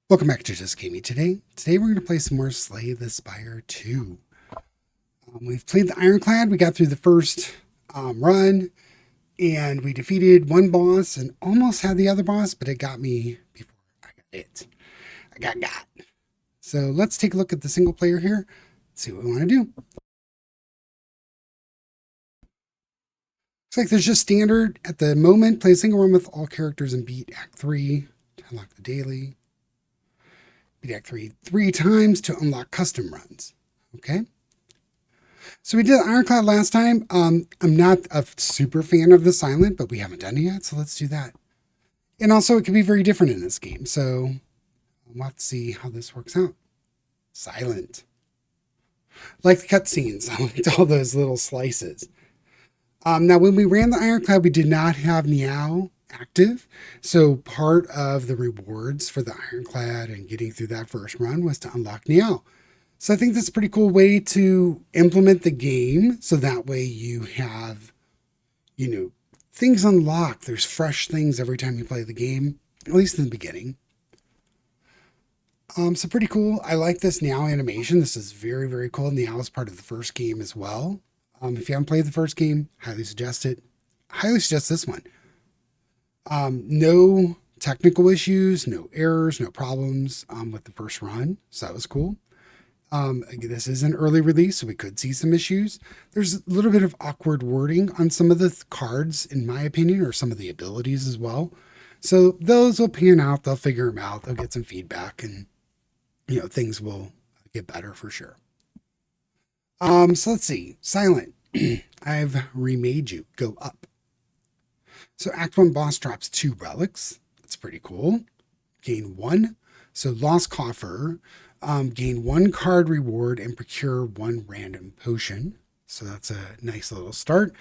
Welcome back to Just Gaming today. Today we're going to play some more Slay the Spire 2. We've played the Ironclad. We got through the first run and we defeated one boss and almost had the other boss, but it got me before I got it. I got. So let's take a look at the single player here. See what we want to do. Looks like there's just standard at the moment. Play a single run with all characters and beat Act 3 to unlock the daily. Beat Act 3 three times to unlock custom runs. Okay. So we did Ironclad last time. I'm not a super fan of the silent, but we haven't done it yet, so let's do that. And also, it can be very different in this game, so we'll have to see how this works out. Silent. Like the cutscenes, I liked all those little slices. Now, when we ran the Ironclad, we did not have Niao active, so part of the rewards for the Ironclad and getting through that first run was to unlock Niao. So I think that's a pretty cool way to implement the game. So that way you have, things unlocked. There's fresh things every time you play the game, at least in the beginning. So pretty cool. I like this Niao animation. This is very, very cool. Niao is part of the first game as well. If you haven't played the first game, highly suggest it. Highly suggest this one. No technical issues, no errors, no problems with the first run. So that was cool. This is an early release, so we could see some issues. There's a little bit of awkward wording on some of the cards, in my opinion, or some of the abilities as well. So those will pan out. They'll figure them out. They'll get some feedback, and things will get better for sure. So let's see. Silent. I've remade you. Go up. So Act 1 boss drops 2 relics. That's pretty cool. Gain 1. So Lost Coffer. Gain 1 card reward and procure 1 random potion. So that's a nice little start.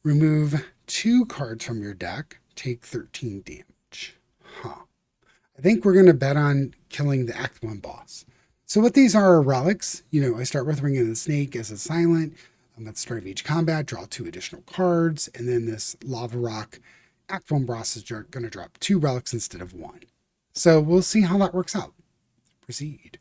Remove 2 cards from your deck. Take 13 damage. I think we're going to bet on killing the Act 1 boss. So what these are relics. I start with Ring of the Snake as a silent. At the start of each combat, draw 2 additional cards. And then this Lava Rock Act 1 boss is going to drop 2 relics instead of 1. So we'll see how that works out. Proceed.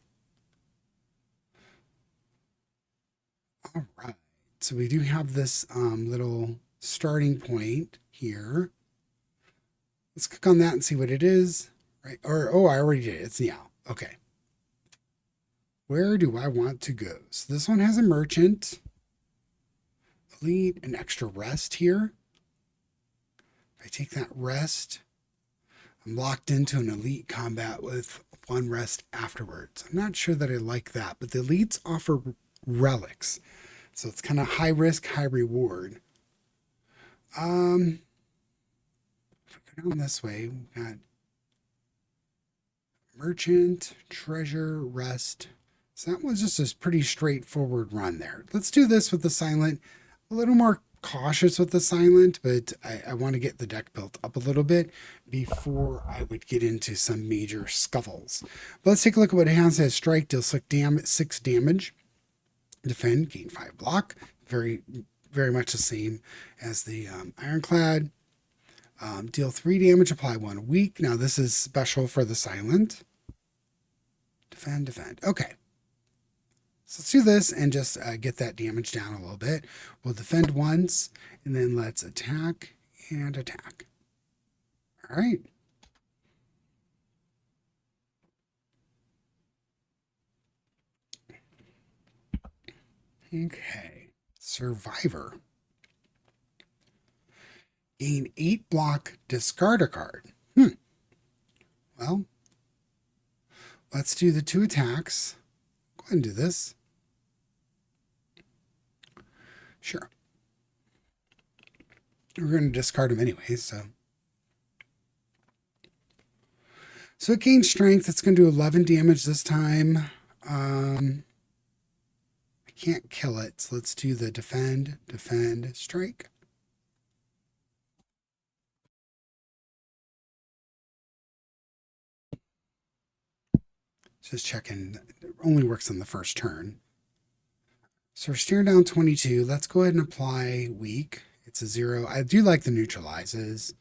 All right. So we do have this little starting point here. Let's click on that and see what it is. Right. I already did it. It's Niao. Okay. Where do I want to go? So this one has a merchant. Elite, an extra rest here. If I take that rest, I'm locked into an elite combat with 1 rest afterwards. I'm not sure that I like that, but the elites offer relics. So it's kind of high risk, high reward. If we go down this way, we've got merchant, treasure, rest. So that was just a pretty straightforward run there. Let's do this with the silent. A little more cautious with the silent, but I want to get the deck built up a little bit before I would get into some major scuffles. But let's take a look at what it has. It has strike, deal 6 damage, defend, gain 5 block. Very, very much the same as the Ironclad. Deal 3 damage, apply 1 weak. Now this is special for the silent. Defend. Okay. So let's do this and just get that damage down a little bit. We'll defend once, and then let's attack and attack. All right. Okay. Survivor. Gain 8 block, discard a card. Well, let's do the 2 attacks. Go ahead and do this. Sure. We're going to discard them anyway, so. So it gains strength. It's going to do 11 damage this time. I can't kill it, so let's do the defend, strike. Just checking. It only works on the first turn. So we're staring down 22. Let's go ahead and apply weak. It's a 0. I do like the neutralizes.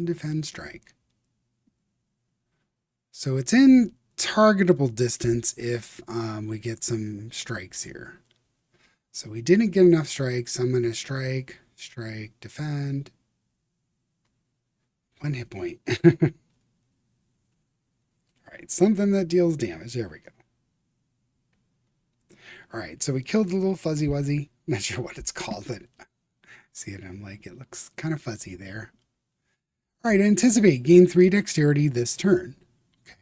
defend, strike. So it's in targetable distance if we get some strikes here. So we didn't get enough strikes. I'm going to strike, defend. 1 hit point. All right, something that deals damage. There we go. All right, so we killed the little fuzzy wuzzy. Not sure what it's called, but see it, I'm like, it looks kind of fuzzy there. All right, anticipate. Gain 3 dexterity this turn.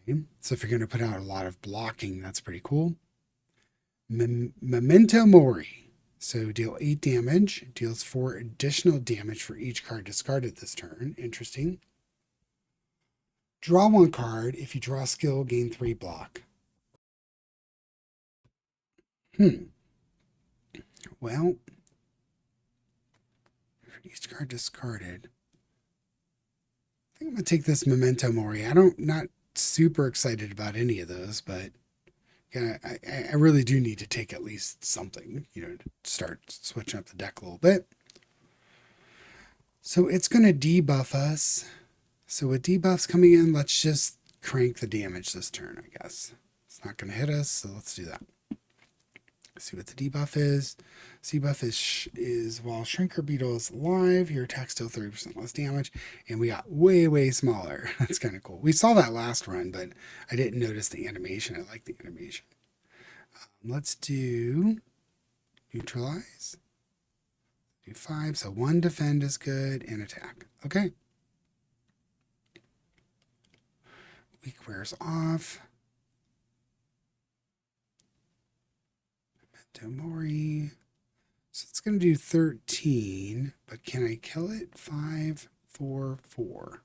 Okay, so if you're going to put out a lot of blocking, that's pretty cool. Memento Mori. So deal 8 damage. Deals 4 additional damage for each card discarded this turn. Interesting. Draw 1 card. If you draw skill, gain 3 block. Well, for each card discarded, I think I'm going to take this Memento Mori. Not super excited about any of those, but yeah, I really do need to take at least something, to start switching up the deck a little bit. So it's going to debuff us. So with debuffs coming in, let's just crank the damage this turn, I guess. It's not going to hit us, so let's do that. See what the debuff is. Debuff is while Shrinker Beetle is alive, your attack still 30% less damage, and we got way smaller. That's kind of cool. We saw that last run, but I didn't notice the animation. I like the animation. Let's do neutralize. Do 5, so 1 defend is good, and attack. Okay. Weak wears off. Mori. So it's going to do 13, but can I kill it? 5, 4, 4.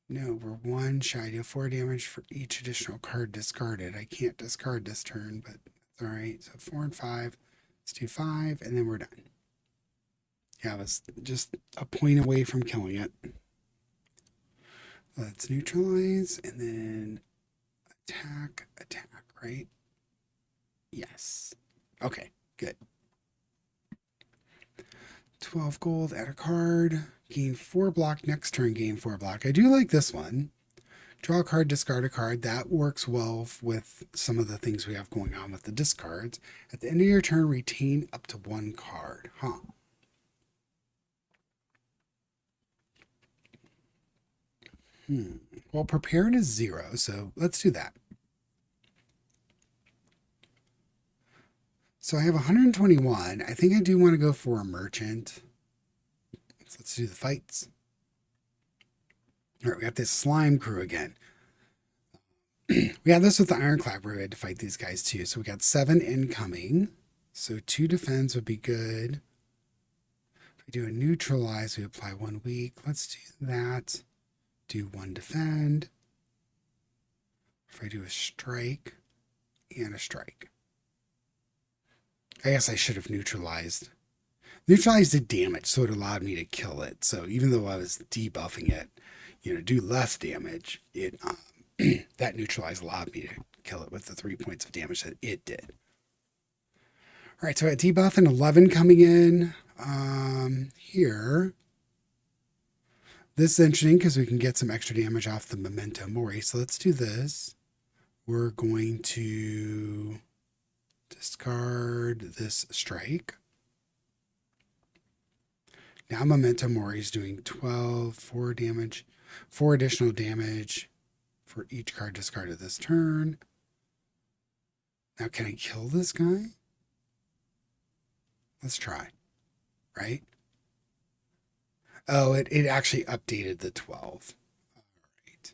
No, we're 1 shy. Deal 4 damage for each additional card discarded. I can't discard this turn, but that's all right. So 4 and 5. Let's do 5, and then we're done. Yeah, I was just a point away from killing it. Let's neutralize, and then attack, right? Yes. Okay, good. 12 gold, add a card. Gain 4 block next turn, gain 4 block. I do like this one. Draw a card, discard a card. That works well with some of the things we have going on with the discards. At the end of your turn, retain up to 1 card. Well, prepared is 0, so let's do that. So I have 121. I think I do want to go for a merchant. So let's do the fights. All right, we got this slime crew again. We had this with the Ironclad where we had to fight these guys too. So we got 7 incoming. So 2 defense would be good. If we do a neutralize, we apply 1 weak. Let's do that. Do 1 defend. If I do a strike and a strike. I guess I should have neutralized. Neutralized the damage, so it allowed me to kill it. So even though I was debuffing it, do less damage, it that neutralize allowed me to kill it with the 3 points of damage that it did. All right, so I got debuff and 11 coming in here. This is interesting because we can get some extra damage off the Memento Mori. So let's do this. We're going to discard this strike. Now Memento Mori is doing 12, 4 damage, 4 additional damage for each card discarded this turn. Now can I kill this guy? Let's try, right? Oh, it actually updated the 12. All right.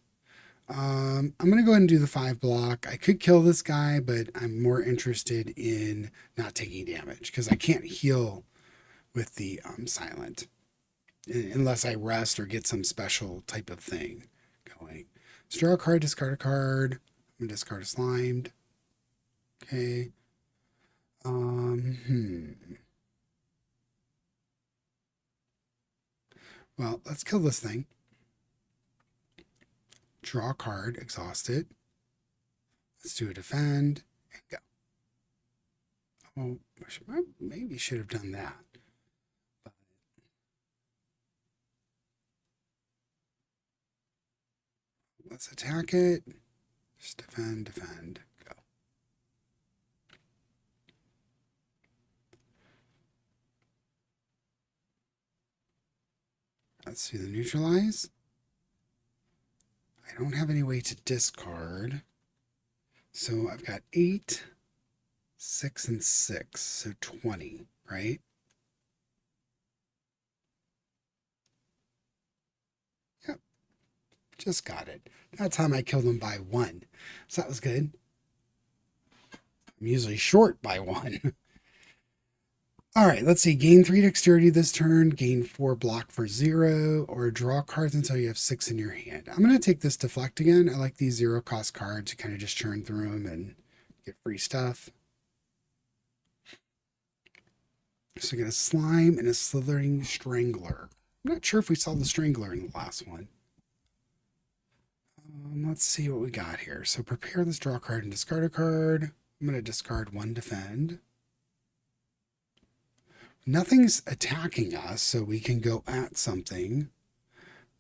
I'm going to go ahead and do the 5 block. I could kill this guy, but I'm more interested in not taking damage because I can't heal with the silent unless I rest or get some special type of thing going. So draw a card, discard a card. I'm going to discard a slimed. Okay. Well, let's kill this thing. Draw a card, exhaust it. Let's do a defend and go. Oh, I maybe should have done that. But let's attack it. Just defend, defend, go. Let's do the neutralize. I don't have any way to discard. So I've got 8, 6, and 6. So 20, right? Yep. Just got it. That time I killed him by 1. So that was good. I'm usually short by 1. All right, let's see. Gain 3 dexterity this turn, gain 4 block for 0, or draw cards until you have 6 in your hand. I'm going to take this deflect again. I like these 0 cost cards. You kind of just churn through them and get free stuff. So we get a slime and a slithering strangler. I'm not sure if we saw the strangler in the last one. Let's see what we got here. So prepare this draw card and discard a card. I'm going to discard 1 defend. Nothing's attacking us, so we can go at something.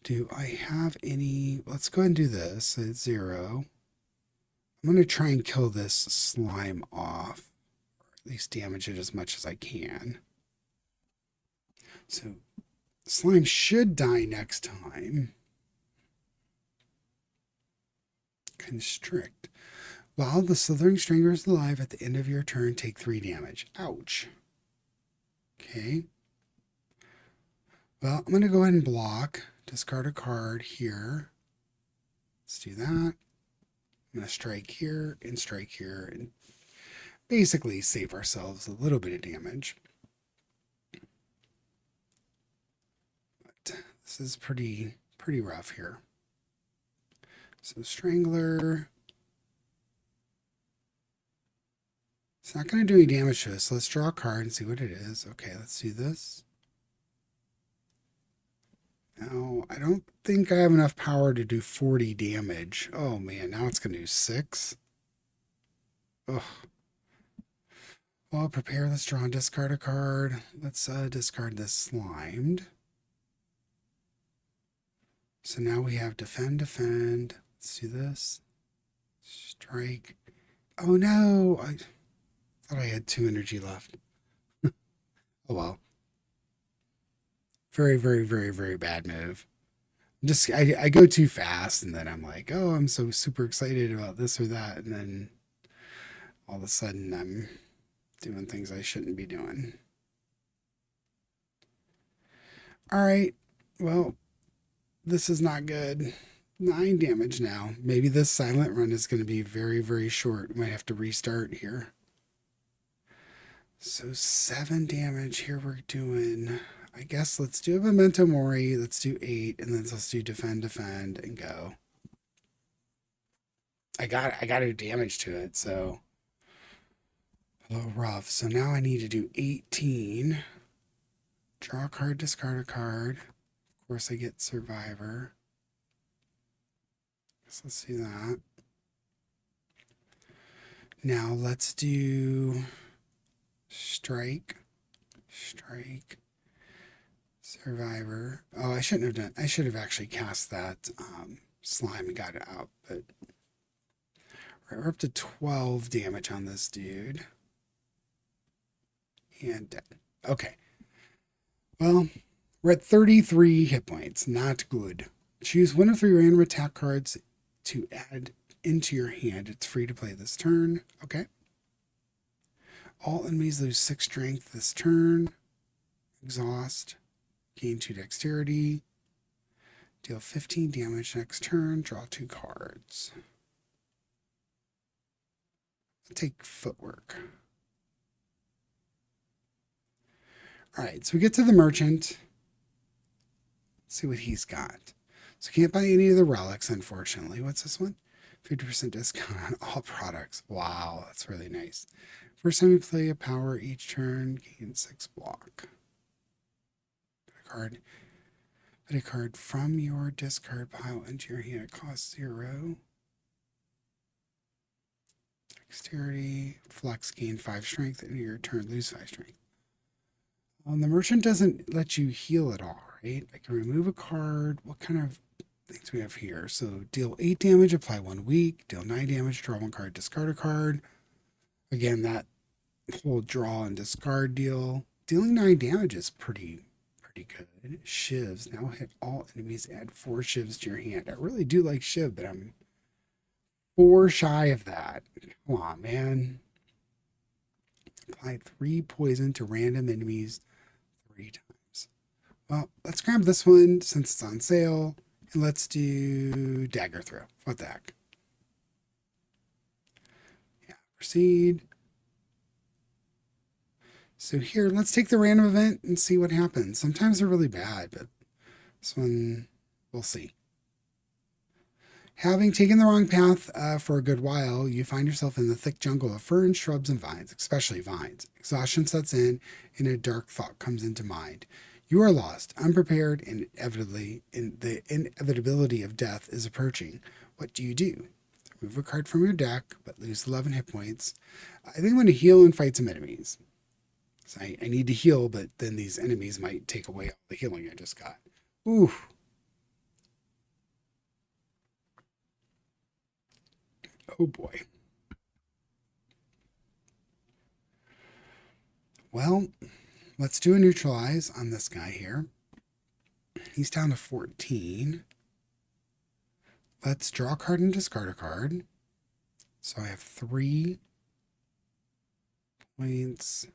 Do I have any? Let's go ahead and do this. It's 0. I'm going to try and kill this slime off, or at least damage it as much as I can. So slime should die next time. Constrict. While the slithering strangler is alive at the end of your turn, take 3 damage. Ouch. Okay. Well, I'm going to go ahead and block. Discard a card here. Let's do that. I'm going to strike here and basically save ourselves a little bit of damage. But this is pretty rough here. So Strangler. It's not going to do any damage to us. So let's draw a card and see what it is. Okay, let's do this. Now, I don't think I have enough power to do 40 damage. Oh man, now it's going to do 6. Ugh. Well, prepare. Let's draw and discard a card. Let's discard this slimed. So now we have defend, defend. Let's do this. Strike. Oh no! I thought I had 2 energy left. Oh well. Very, very, very, very bad move. I go too fast and then I'm like, oh, I'm so super excited about this or that. And then all of a sudden I'm doing things I shouldn't be doing. All right. Well, this is not good. 9 damage now. Maybe this silent run is going to be very, very short. Might have to restart here. So 7 damage here we're doing. I guess let's do a Memento Mori. Let's do 8, and then let's do defend, defend, and go. I got to do damage to it, so a little rough. So now I need to do 18. Draw a card, discard a card. Of course, I get Survivor. So let's do that. Now let's do strike, strike. Survivor. Oh, I shouldn't have done. I should have actually cast that slime and got it out. But we're up to 12 damage on this dude. And dead. Okay. Well, we're at 33 hit points. Not good. Choose 1 of 3 random attack cards to add into your hand. It's free to play this turn. Okay. All enemies lose 6 strength this turn. Exhaust. Gain 2 dexterity. Deal 15 damage next turn. Draw 2 cards. I'll take footwork. All right, so we get to the merchant. Let's see what he's got. So can't buy any of the relics, unfortunately. What's this one? 50% discount on all products. Wow, that's really nice. First time you play a power each turn, gain 6 block. Put a card from your discard pile into your hand. It costs 0. Dexterity, flex, gain 5 strength, and your turn lose 5 strength. The merchant doesn't let you heal at all, right? I can remove a card. What kind of things we have here. So deal 8 damage, apply 1 weak, deal 9 damage, draw 1 card, discard a card. Again, that whole draw and discard deal. Dealing 9 damage is pretty good. Shivs. Now hit all enemies, add 4 shivs to your hand. I really do like shiv, but I'm 4 shy of that. Come on, man. Apply 3 poison to random enemies 3 times. Well, let's grab this one since it's on sale. And let's do dagger throw. What the heck? Yeah, proceed. So here, let's take the random event and see what happens. Sometimes they're really bad, but this one, we'll see. Having taken the wrong path for a good while, you find yourself in the thick jungle of ferns, shrubs, and vines, especially vines. Exhaustion sets in, and a dark thought comes into mind. You are lost, unprepared, and the inevitability of death is approaching. What do you do? Remove a card from your deck, but lose 11 hit points. I think I'm going to heal and fight some enemies. So I need to heal, but then these enemies might take away all the healing I just got. Ooh. Oh boy. Well, let's do a neutralize on this guy here. He's down to 14. Let's draw a card and discard a card. So I have 3 points.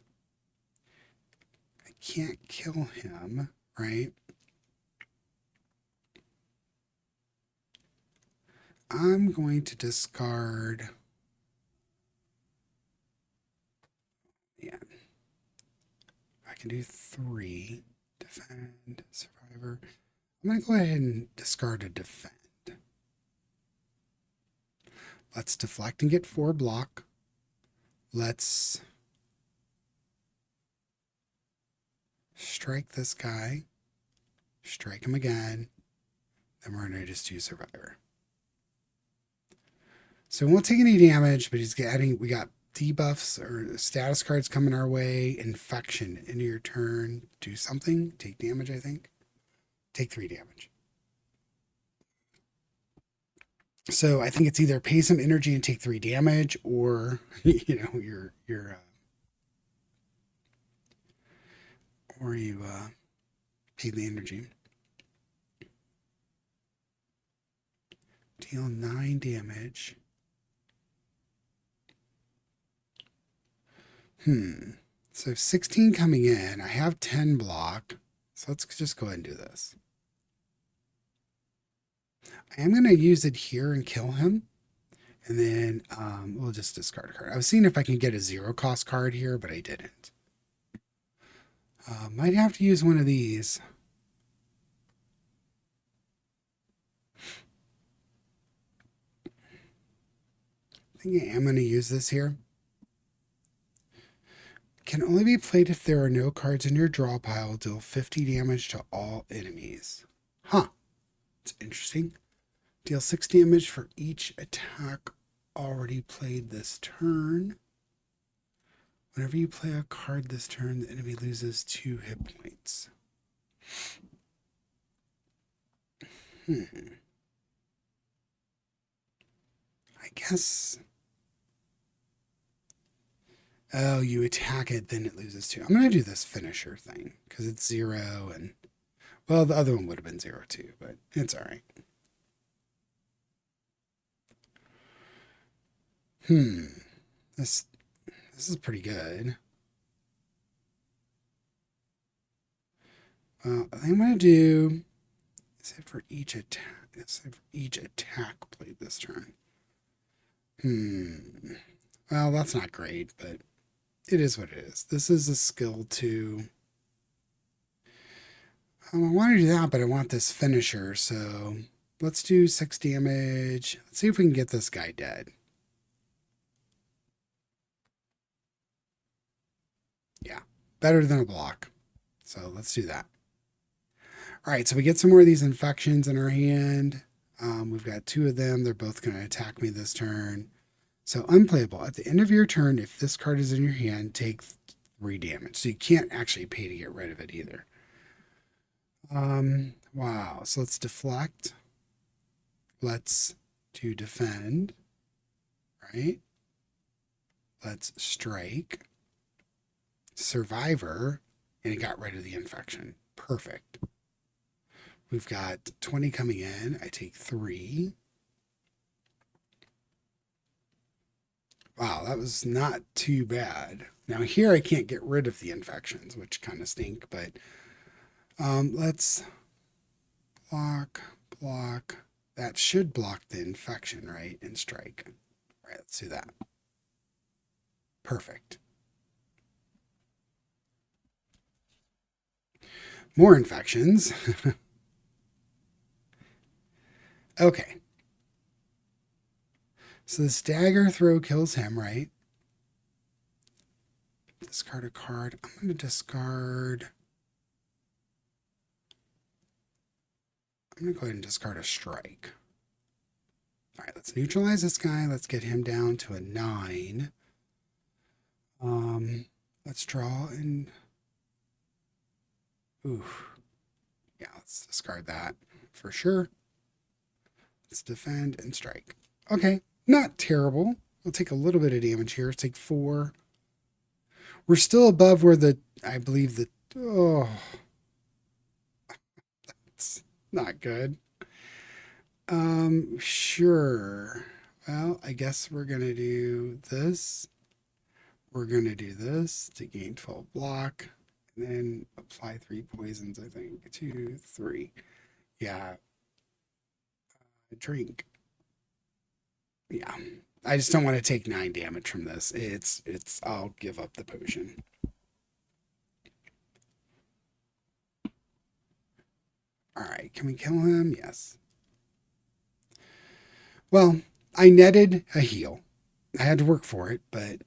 I can't kill him, right? I'm going to discard. Yeah. I can do 3. Defend, survivor. I'm going to go ahead and discard a defend. Let's deflect and get 4 block. Let's strike this guy. Strike him again. Then we're going to just do survivor. So we won't take any damage, but he's getting, we got debuffs or status cards coming our way. Infection into your turn. Do something. Take damage, I think. Take 3 damage. So I think it's either pay some energy and take 3 damage, or or you pay the energy. Deal 9 damage. So 16 coming in. I have 10 block. So let's just go ahead and do this. I am going to use it here and kill him. And then we'll just discard a card. I was seeing if I can get a 0 cost card here, but I didn't. Might have to use one of these. I think I am going to use this here. Can only be played if there are no cards in your draw pile. Deal 50 damage to all enemies. Huh. It's interesting. Deal 6 damage for each attack already played this turn. Whenever you play a card this turn, the enemy loses 2 hit points. I guess. Oh, you attack it, then it loses 2. I'm going to do this finisher thing because it's 0 and, well, the other one would have been 0 too, but it's all right. This is pretty good. Well, I think I'm going to do, is it for each attack? Is it for each attack played this turn? Well, that's not great, but it is what it is. This is a skill to... I want to do that, but I want this finisher, so let's do 6 damage. Let's see if we can get this guy dead. Yeah, better than a block. So let's do that. All right, so we get some more of these infections in our hand. We've got 2 of them. They're both going to attack me this turn. So unplayable. At the end of your turn, if this card is in your hand, take 3 damage. So you can't actually pay to get rid of it either. Wow. So let's deflect. Let's do defend, right? Let's strike. Survivor, and it got rid of the infection. Perfect. We've got 20 coming in. I take 3. Wow, that was not too bad. Now here I can't get rid of the infections, which kind of stink, but let's block. That should block the infection, right? And strike. All right, let's do that. Perfect. More infections. Okay. So this dagger throw kills him, right? Discard a card. I'm going to discard. I'm going to go ahead and discard a strike. All right, let's neutralize this guy. Let's get him down to a 9. Let's draw and. Ooh. Yeah, let's discard that for sure. Let's defend and strike. Okay, not terrible. We'll take a little bit of damage here. Let's take 4. We're still above where I believe that, oh, that's not good. Sure. Well, I guess we're going to do this. We're going to do this to gain 12 block. And then apply 3 poisons, I think. 2, 3. Yeah. Drink. Yeah. I just don't want to take 9 damage from this. I'll give up the potion. All right. Can we kill him? Yes. Well, I netted a heal. I had to work for it, but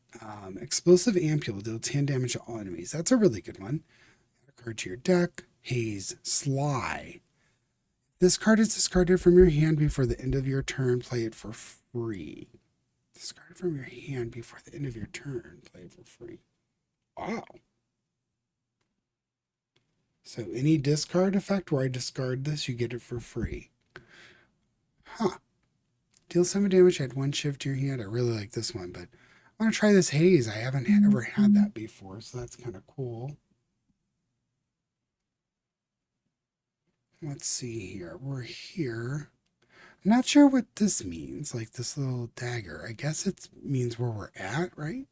explosive ampule deal 10 damage to all enemies. That's a really good one. Add a card to your deck. Haze, Sly. This card is discarded from your hand before the end of your turn. Play it for free. Discard it from your hand before the end of your turn. Play it for free. Wow. So any discard effect where I discard this, you get it for free. Huh. Deal 7 damage, add 1 shift to your hand. I really like this one, but I want to try this haze. I haven't ever had that before, so that's kind of cool. Let's see here. We're here. I'm not sure what this means, like this little dagger. I guess it means where we're at, right?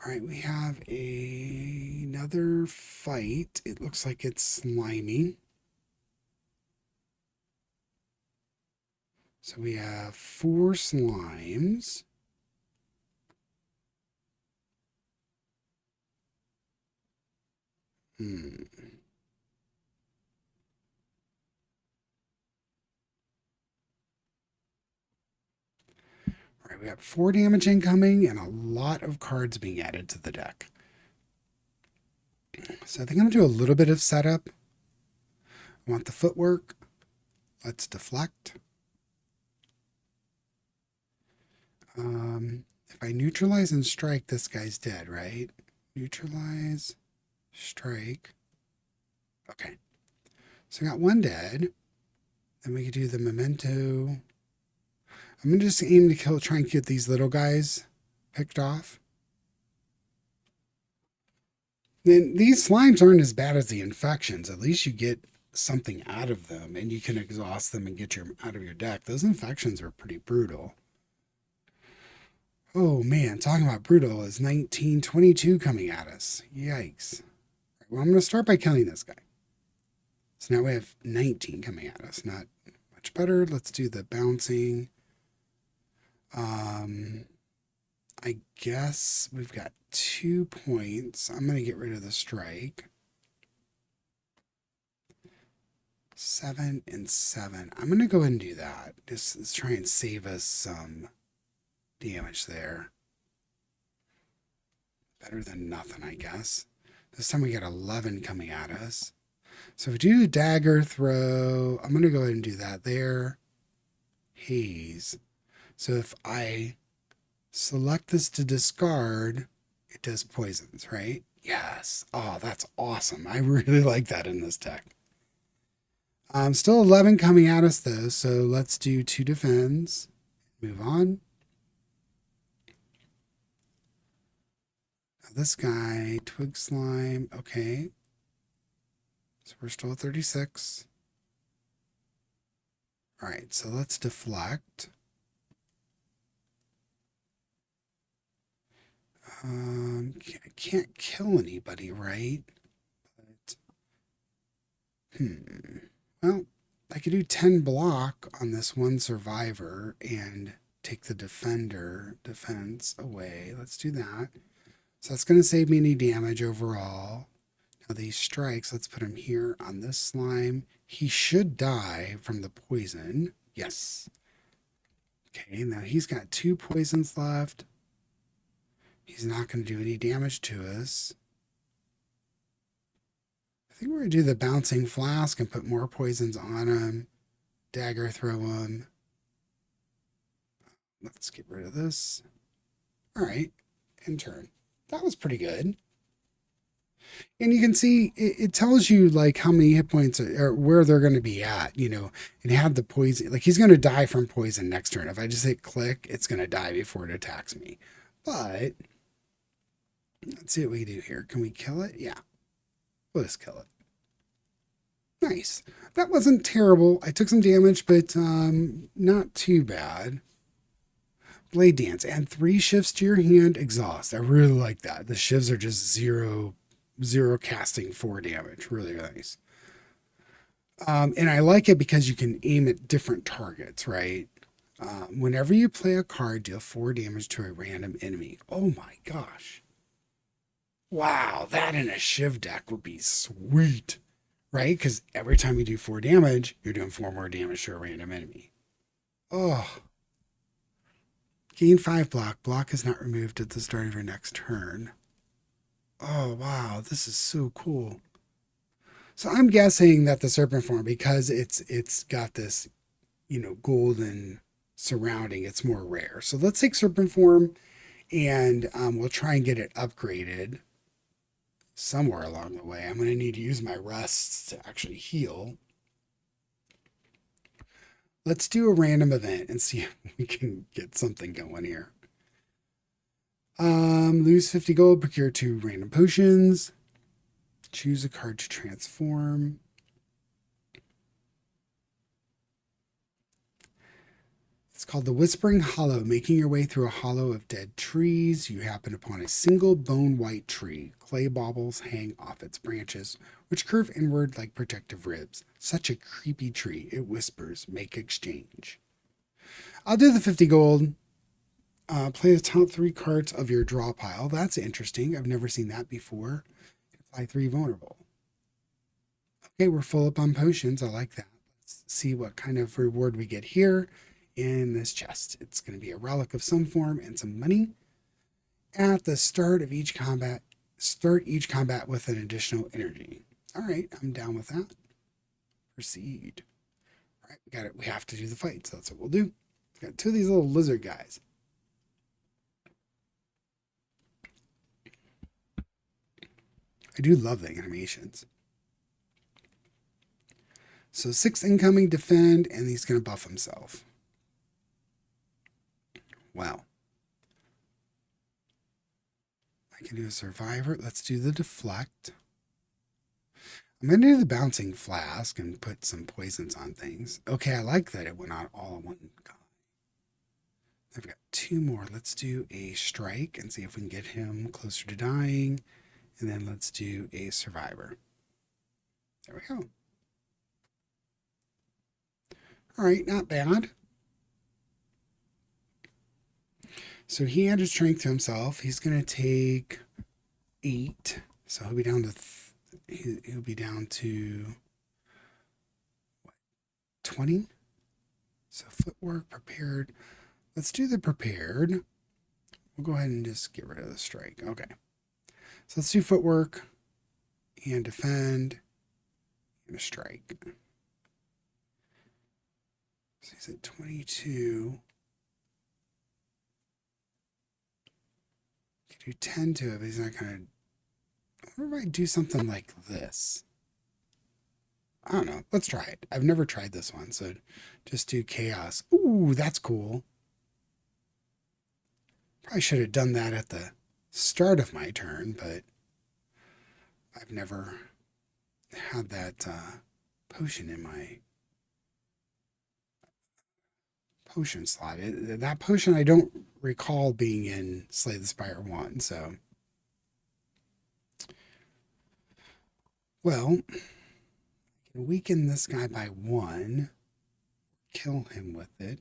All right, we have another fight. It looks like it's slimy. So we have 4 slimes. All right, we got 4 damage incoming and a lot of cards being added to the deck. So I think I'm going to do a little bit of setup. I want the footwork. Let's deflect. If I neutralize and strike, this guy's dead, right? Neutralize, strike. Okay. So I got 1 dead. Then we could do the memento. I'm going to just aim to try and get these little guys picked off. Then these slimes aren't as bad as the infections. At least you get something out of them and you can exhaust them and get your out of your deck. Those infections are pretty brutal. Oh man, talking about brutal is 1922 coming at us. Yikes. Well, I'm going to start by killing this guy. So now we have 19 coming at us. Not much better. Let's do the bouncing. I guess we've got 2 points. I'm going to get rid of the strike. 7 and 7. I'm going to go ahead and do that. Just let's try and save us some damage there. Better than nothing, I guess. This time we got 11 coming at us. So if we do the dagger throw, I'm going to go ahead and do that there. Haze. So if I select this to discard, it does poisons, right? Yes. Oh, that's awesome. I really like that in this deck. Still 11 coming at us though, so let's do 2 defends. Move on. Now this guy, Twig Slime, okay. So we're still at 36. All right, so let's deflect. I can't kill anybody, right? But, well, I could do 10 block on this one survivor and take the defense away. Let's do that. So that's going to save me any damage overall. Now these strikes, let's put him here on this slime. He should die from the poison. Yes. Okay, now he's got 2 poisons left. He's not going to do any damage to us. I think we're going to do the bouncing flask and put more poisons on him. Dagger throw him. Let's get rid of this. All right, and turn. That was pretty good. And you can see it tells you like how many hit points or where they're going to be at, you know, and have the poison. Like he's going to die from poison next turn. If I just hit click, it's going to die before it attacks me. But let's see what we can do here. Can we kill it? Yeah. We'll just kill it. Nice. That wasn't terrible. I took some damage, but not too bad. Blade Dance. Add 3 shifts to your hand. Exhaust. I really like that. The shifts are just zero casting 4 damage. Really nice. And I like it because you can aim at different targets, right? Whenever you play a card, deal 4 damage to a random enemy. Oh my gosh. Wow, that in a Shiv deck would be sweet, right? Because every time you do 4 damage, you're doing 4 more damage to a random enemy. Oh. Gain 5 block. Block is not removed at the start of your next turn. Oh, wow, this is so cool. So I'm guessing that the serpent form, because it's got this, you know, golden surrounding, it's more rare. So let's take serpent form and we'll try and get it upgraded somewhere along the way. I'm going to need to use my rests to actually heal. Let's do a random event and see if we can get something going here. Lose 50 gold, procure 2 random potions. Choose a card to transform. It's called the Whispering Hollow. Making your way through a hollow of dead trees, you happen upon a single bone white tree. Clay baubles hang off its branches, which curve inward like protective ribs. Such a creepy tree. It whispers, make exchange. I'll do the 50 gold. Play the top 3 cards of your draw pile. That's interesting. I've never seen that before. Apply 3 vulnerable. Okay, we're full up on potions. I like that. Let's see what kind of reward we get here in this chest. It's going to be a relic of some form and some money. At the start of each combat, start each combat with an additional energy. All right, I'm down with that. Proceed. All right, we got it. We have to do the fight, so that's what we'll do. We've got 2 of these little lizard guys. I do love the animations. So 6 incoming, defend, and he's going to buff himself. Wow. I can do a survivor. Let's do the deflect. I'm going to do the bouncing flask and put some poisons on things. Okay, I like that it went on all in one guy. I've got 2 more. Let's do a strike and see if we can get him closer to dying. And then let's do a survivor. There we go. All right, not bad. So he added strength to himself. He's going to take 8. So he'll be down to he'll be down to what, 20. So footwork, prepared. Let's do the prepared. We'll go ahead and just get rid of the strike. Okay. So let's do footwork and defend and a strike. So he's at 22. Could do 10 to it, but he's not going to. I wonder if I do something like this. I don't know. Let's try it. I've never tried this one, so just do chaos. Ooh, that's cool. Probably should have done that at the start of my turn, but I've never had that potion in my potion slot. That potion I don't recall being in Slay the Spire 1, so. Well, I can weaken this guy by 1, kill him with it.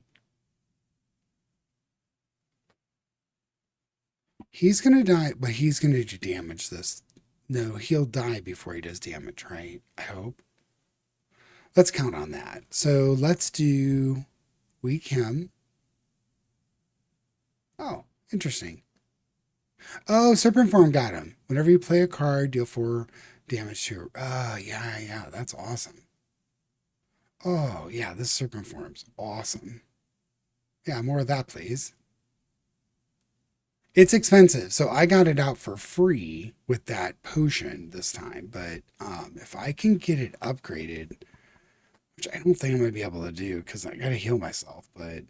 He's going to die, but he's going to do damage this. No, he'll die before he does damage, right? I hope. Let's count on that. So let's do weak him. Oh, interesting. Oh, Serpent Form got him. Whenever you play a card, deal 4 damage to her. Yeah, that's awesome. Oh, yeah, this Serpent Form's awesome. Yeah, more of that, please. It's expensive, so I got it out for free with that potion this time. But if I can get it upgraded, which I don't think I'm going to be able to do because I got to heal myself, but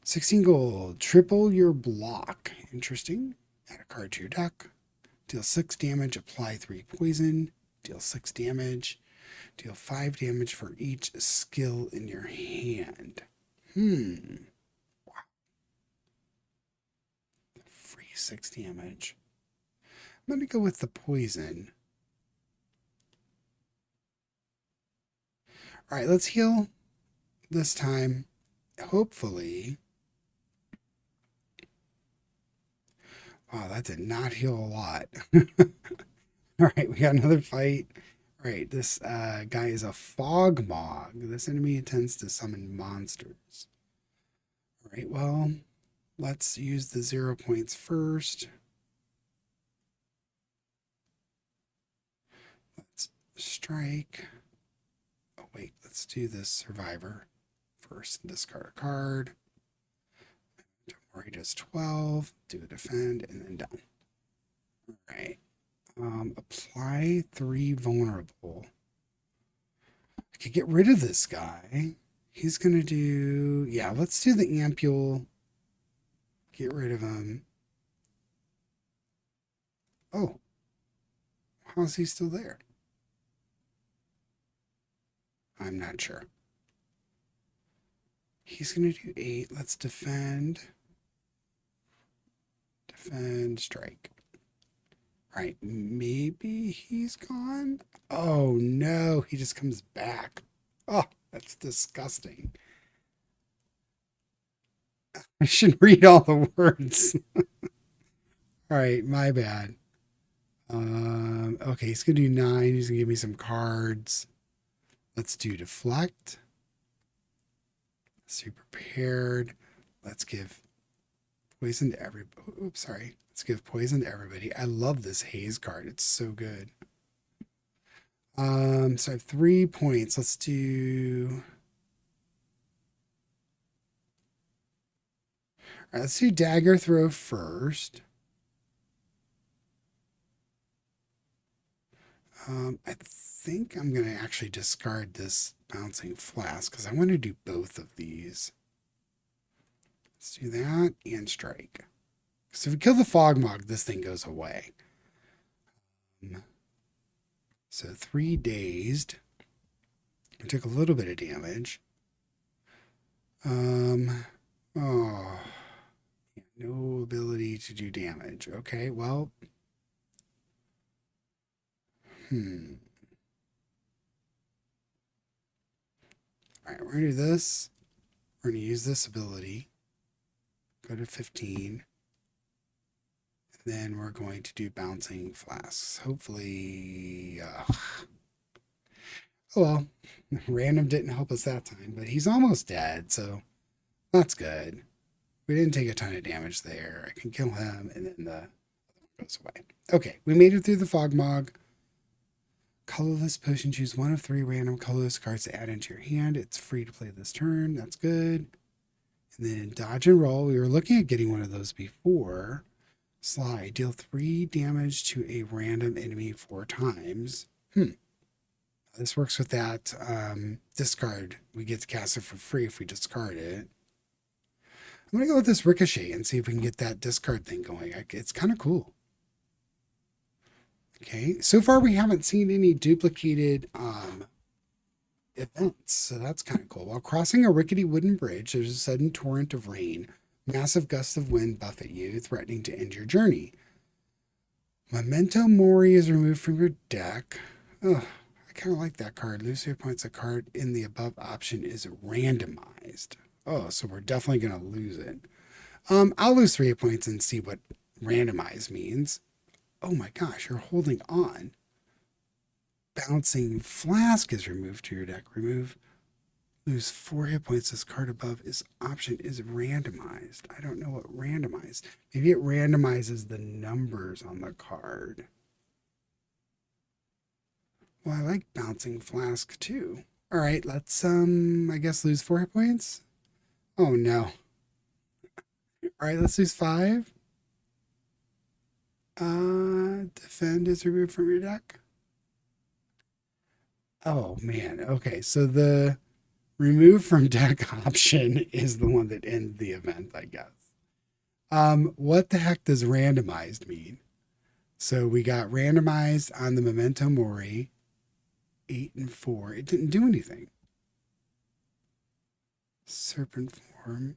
16 gold, triple your block. Interesting. Add a card to your deck. Deal 6 damage, apply 3 poison. Deal 6 damage. Deal 5 damage for each skill in your hand. Wow. Free 6 damage. I'm going to go with the poison. All right, let's heal this time. Hopefully. Wow, that did not heal a lot. All right, we got another fight. All right, this guy is a fog mog. This enemy tends to summon monsters. All right, well, let's use the 0 points first. Let's strike. Oh, wait, let's do this survivor first. Discard a card. He does 12, do a defend, and then done. All right. Apply 3 vulnerable. I could get rid of this guy. He's going to do... Yeah, let's do the ampule. Get rid of him. Oh. How is he still there? I'm not sure. He's going to do 8. Let's defend. Defend, strike. All right, maybe he's gone. Oh no, he just comes back. Oh, that's disgusting. I should read all the words. All right, my bad. Okay, he's gonna do 9. He's gonna give me some cards. Let's do deflect. Let's do prepared. Let's give poison to everybody. Oops, sorry. Let's give poison to everybody. I love this haze card. It's so good. So I have 3 points. Let's do... All right, let's do dagger throw first. I think I'm going to actually discard this bouncing flask because I want to do both of these. Let's do that and strike. So if we kill the fog mog, this thing goes away. So 3 dazed. I took a little bit of damage. Oh, no ability to do damage. Okay, well. All right, we're going to do this. We're going to use this ability. Go to 15. And then we're going to do bouncing flasks. Hopefully... Oh well, random didn't help us that time, but he's almost dead, so that's good. We didn't take a ton of damage there. I can kill him, and then the other one goes away. Okay, we made it through the fog mog. Colorless potion. Choose 1 of 3 random colorless cards to add into your hand. It's free to play this turn. That's good. And then dodge and roll. We were looking at getting one of those before. Slide. Deal 3 damage to a random enemy 4 times. This works with that discard. We get to cast it for free if we discard it. I'm going to go with this ricochet and see if we can get that discard thing going. It's kind of cool. Okay, so far we haven't seen any duplicated events, so that's kind of cool. While crossing a rickety wooden bridge, there's a sudden torrent of rain. Massive gusts of wind buffet you, threatening to end your journey. Memento Mori is removed from your deck. Ugh, I kind of like that card. Lose 3 points. A card in the above option is randomized. Oh, so we're definitely going to lose it. I'll lose 3 points and see what randomized means. Oh my gosh, you're holding on. Bouncing Flask is removed to your deck. Lose 4 hit points. This card above is option is randomized. I don't know what randomized. Maybe it randomizes the numbers on the card. Well, I like Bouncing Flask too. All right, let's I guess lose 4 hit points. Oh no. All right, let's lose 5. Defend is removed from your deck. Oh man. Okay, so the remove from deck option is the one that ends the event, I guess. What the heck does randomized mean? So we got randomized on the Memento Mori, 8 and 4. It didn't do anything. Serpent form.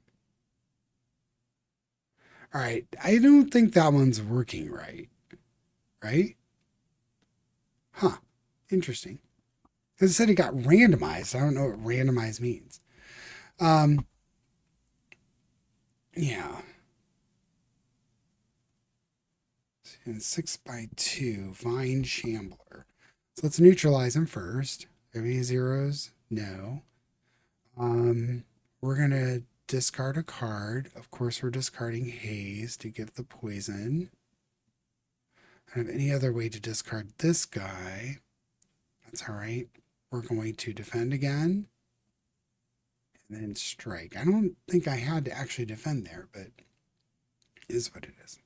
All right, I don't think that one's working right. Right? Huh. Interesting. Because it said it got randomized. I don't know what randomized means. Yeah. And 6x2, Vine Shambler. So let's neutralize him first. Are any zeros? No. We're gonna discard a card. Of course, we're discarding Haze to give the poison. I don't have any other way to discard this guy. That's all right. We're going to defend again. And then strike. I don't think I had to actually defend there, but it is what it is.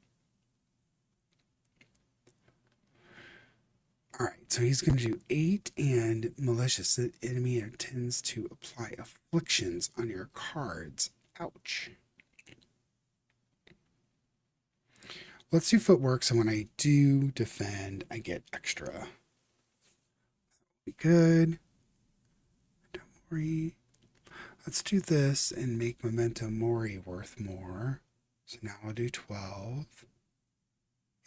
All right, so he's going to do 8 and malicious. The enemy intends to apply afflictions on your cards. Ouch. Let's do footwork, so when I do defend, I get extra. Be good. Don't worry. Let's do this and make Memento Mori worth more. So now I'll do 12.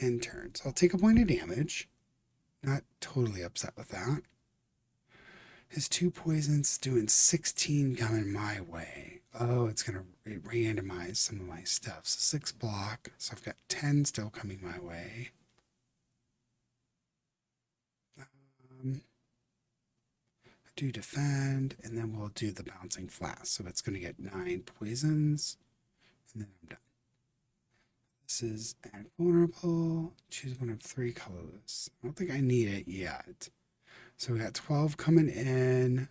End turn. So I'll take a point of damage. Not totally upset with that. His 2 poisons doing 16 coming my way. Oh, it's going to randomize some of my stuff. So 6 block. So I've got 10 still coming my way. Do defend, and then we'll do the Bouncing Flask. So it's going to get 9 poisons, and then I'm done. This is add vulnerable. Choose one of 3 colorless. I don't think I need it yet. So we got 12 coming in.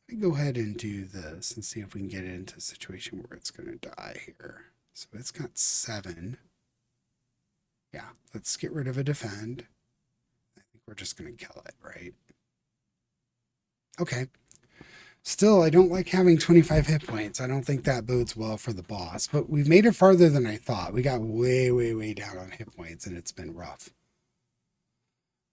Let me go ahead and do this and see if we can get it into a situation where it's going to die here. So it's got 7. Yeah, let's get rid of a defend. I think we're just going to kill it, right? Okay. Still, I don't like having 25 hit points. I don't think that bodes well for the boss, but we've made it farther than I thought. We got way, way, way down on hit points, and it's been rough.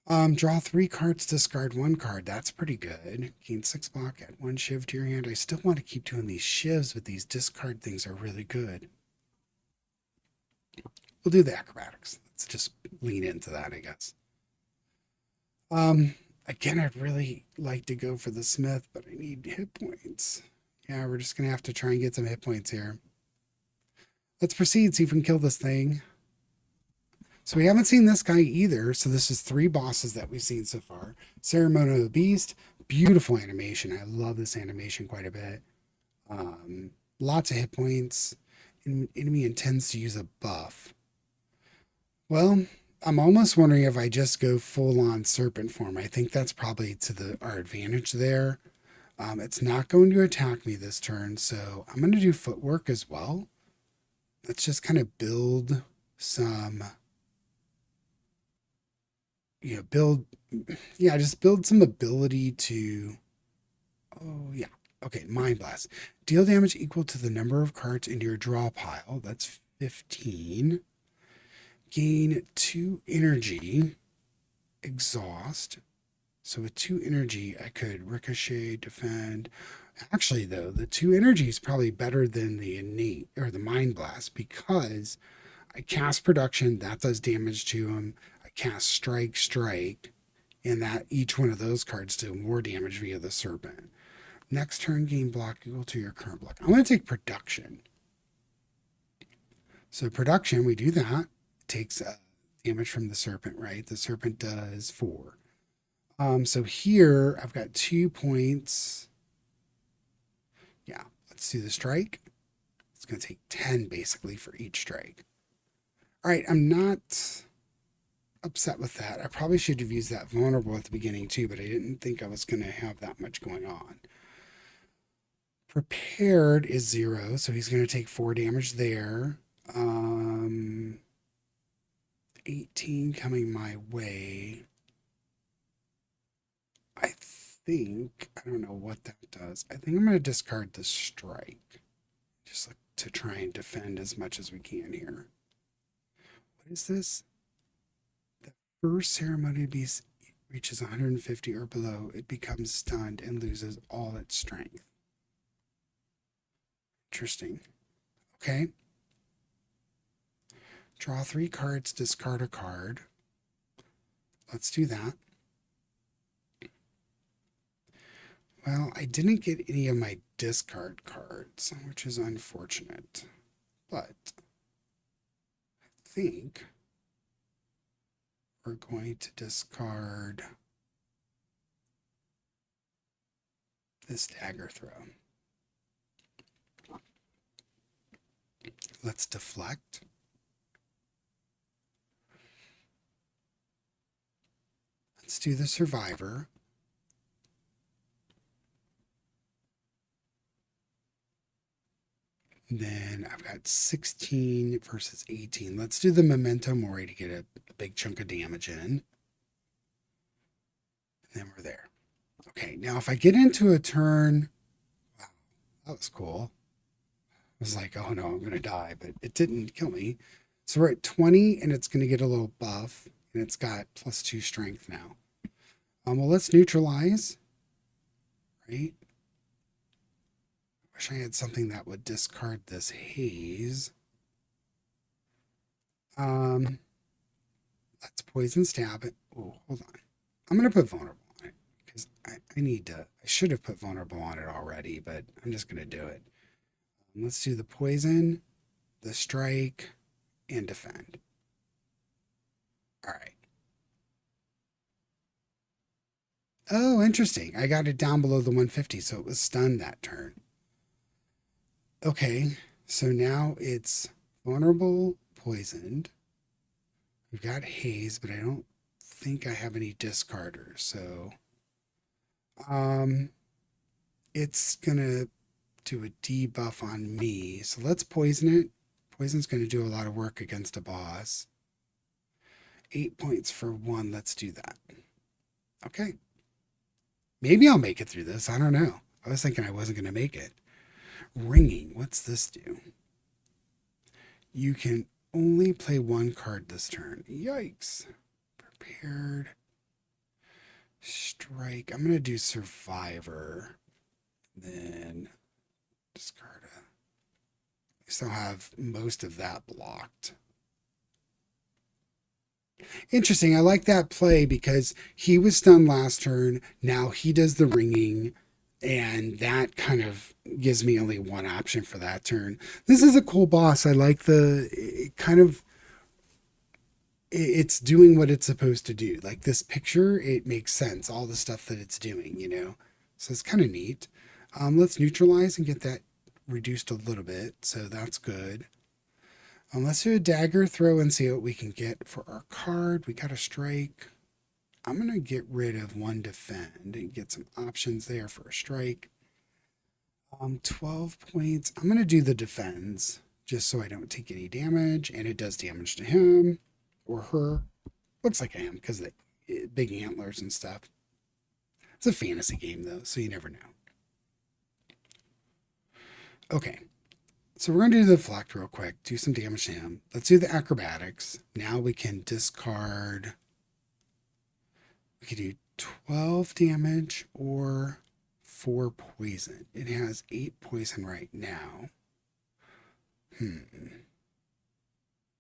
Draw 3 cards, discard 1 card. That's pretty good. Gain 6 block, add 1 shiv to your hand. I still want to keep doing these shivs, but these discard things are really good. We'll do the acrobatics. Let's just lean into that, I guess. Again, I'd really like to go for the Smith, but I need hit points. Yeah, we're just going to have to try and get some hit points here. Let's proceed, see if we can kill this thing. So we haven't seen this guy either. So this is 3 bosses that we've seen so far. Ceremonial Beast, beautiful animation. I love this animation quite a bit. Lots of hit points. Enemy intends to use a buff. Well, I'm almost wondering if I just go full-on serpent form. I think that's probably to our advantage there. It's not going to attack me this turn, so I'm going to do footwork as well. Let's just kind of build some build, yeah, just build some ability to, oh, yeah. Okay, Mind Blast. Deal damage equal to the number of cards in your draw pile. That's 15. Gain 2 energy. Exhaust. So with 2 energy, I could ricochet, defend. Actually, though, the 2 energy is probably better than the innate or the Mind Blast because I cast production, that does damage to him. I cast strike, and that each one of those cards do more damage via the serpent. Next turn, gain block equal to your current block. I'm going to take production. So production, we do that. It takes damage from the serpent, right? The serpent does 4. So here I've got 2 points. Yeah, let's do the strike. It's going to take 10 basically for each strike. All right, I'm not upset with that. I probably should have used that vulnerable at the beginning too, but I didn't think I was going to have that much going on. Prepared is 0, so he's going to take 4 damage there. 18 coming my way. I think, I don't know what that does. I think I'm going to discard the strike. Just like to try and defend as much as we can here. What is this? The first ceremonial beast reaches 150 or below, it becomes stunned and loses all its strength. Interesting. Okay. Draw 3 cards, discard a card. Let's do that. Well, I didn't get any of my discard cards, which is unfortunate. But I think we're going to discard this dagger throw. Let's deflect. Let's do the survivor. Then I've got 16 versus 18. Let's do the memento mori to get a big chunk of damage in. And then we're there. Okay, now if I get into a turn, wow, that was cool. I was like, oh no, I'm going to die, but it didn't kill me. So we're at 20 and it's going to get a little buff and it's got +2 strength now. Well, let's neutralize, right? Wish I had something that would discard this haze. Let's poison stab it. Oh, hold on. I'm going to put vulnerable on it because I need to. I should have put vulnerable on it already, but I'm just going to do it. Let's do the poison, the strike, and defend. All right. Oh, interesting. I got it down below the 150, so it was stunned that turn. Okay, so now it's vulnerable, poisoned. We've got haze, but I don't think I have any discarders, so it's gonna do a debuff on me. So let's poison it. Poison's gonna do a lot of work against a boss. 8 points for 1. Let's do that. Okay. Maybe I'll make it through this. I don't know. I was thinking I wasn't gonna make it. Ringing. What's this do? You can only play 1 card this turn. Yikes. Prepared. Strike. I'm going to do Survivor. Then discard a. I still have most of that blocked. Interesting. I like that play because he was stunned last turn. Now he does the ringing. And that kind of gives me only one option for that turn. This is a cool boss. I like it's doing what it's supposed to do. Like this picture, it makes sense. All the stuff that it's doing, So it's kind of neat. Let's neutralize and get that reduced a little bit. So that's good. Let's do a dagger throw and see what we can get for our card. We got a strike. I'm going to get rid of 1 defend and get some options there for a strike. 12 points. I'm going to do the defends just so I don't take any damage. And it does damage to him or her. Looks like I am because big antlers and stuff. It's a fantasy game though, so you never know. Okay, so we're going to do the deflect real quick, do some damage to him. Let's do the acrobatics. Now we can discard. We could do 12 damage or 4 poison. It has 8 poison right now. I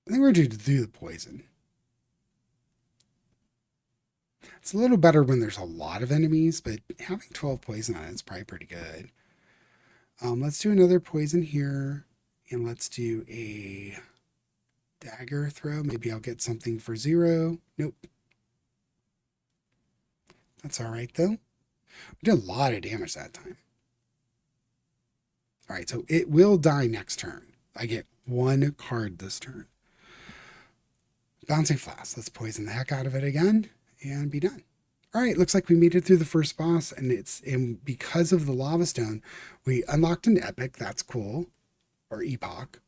think we're going to do the poison. It's a little better when there's a lot of enemies, but having 12 poison on it is probably pretty good. Let's do another poison here, and let's do a dagger throw. Maybe I'll get something for 0. Nope. That's all right, though. We did a lot of damage that time. All right, so it will die next turn. I get 1 card this turn. Bouncing Flask. Let's poison the heck out of it again and be done. All right, looks like we made it through the first boss, and because of the lava stone, we unlocked an epic. That's cool, or epoch.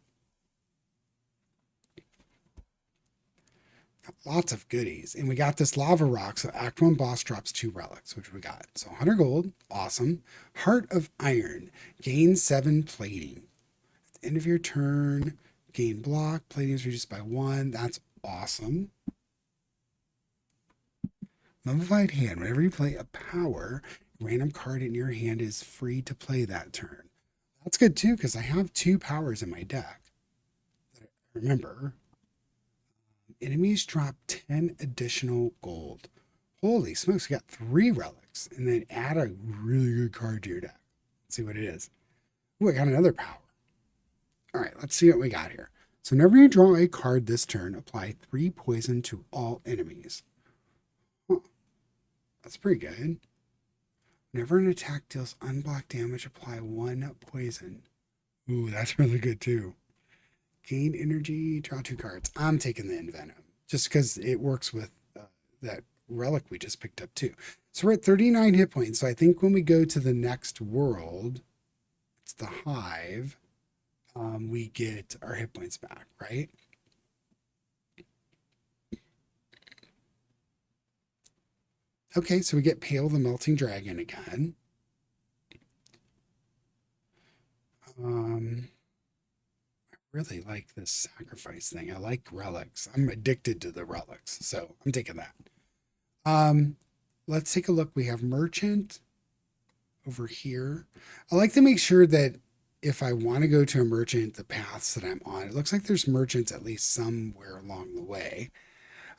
Lots of goodies, and we got this lava rock. So Act 1 boss drops 2 relics, which we got. So 100 gold, awesome. Heart of Iron, gain 7 plating. At the end of your turn, gain block. Plating is reduced by 1. That's awesome. Mummified Hand. Whenever you play a power, a random card in your hand is free to play that turn. That's good too, because I have 2 powers in my deck. Remember, enemies drop 10 additional gold. Holy smokes, we got 3 relics, and then add a really good card to your deck. Let's see what it is. Ooh, I got another power. All right, let's see what we got here. So whenever you draw a card this turn, apply 3 poison to all enemies. That's pretty good. Whenever an attack deals unblocked damage, apply 1 poison. Ooh, that's really good too. Gain energy, draw 2 cards. I'm taking the Envenom just because it works with that relic we just picked up too. So we're at 39 hit points. So I think when we go to the next world, it's the Hive, we get our hit points back, right? Okay, so we get Pale the Melting Dragon again. I really like this sacrifice thing. I like relics. I'm addicted to the relics, so I'm taking that. Let's take a look. We have Merchant over here. I like to make sure that if I want to go to a merchant, the paths that I'm on, it looks like there's merchants at least somewhere along the way.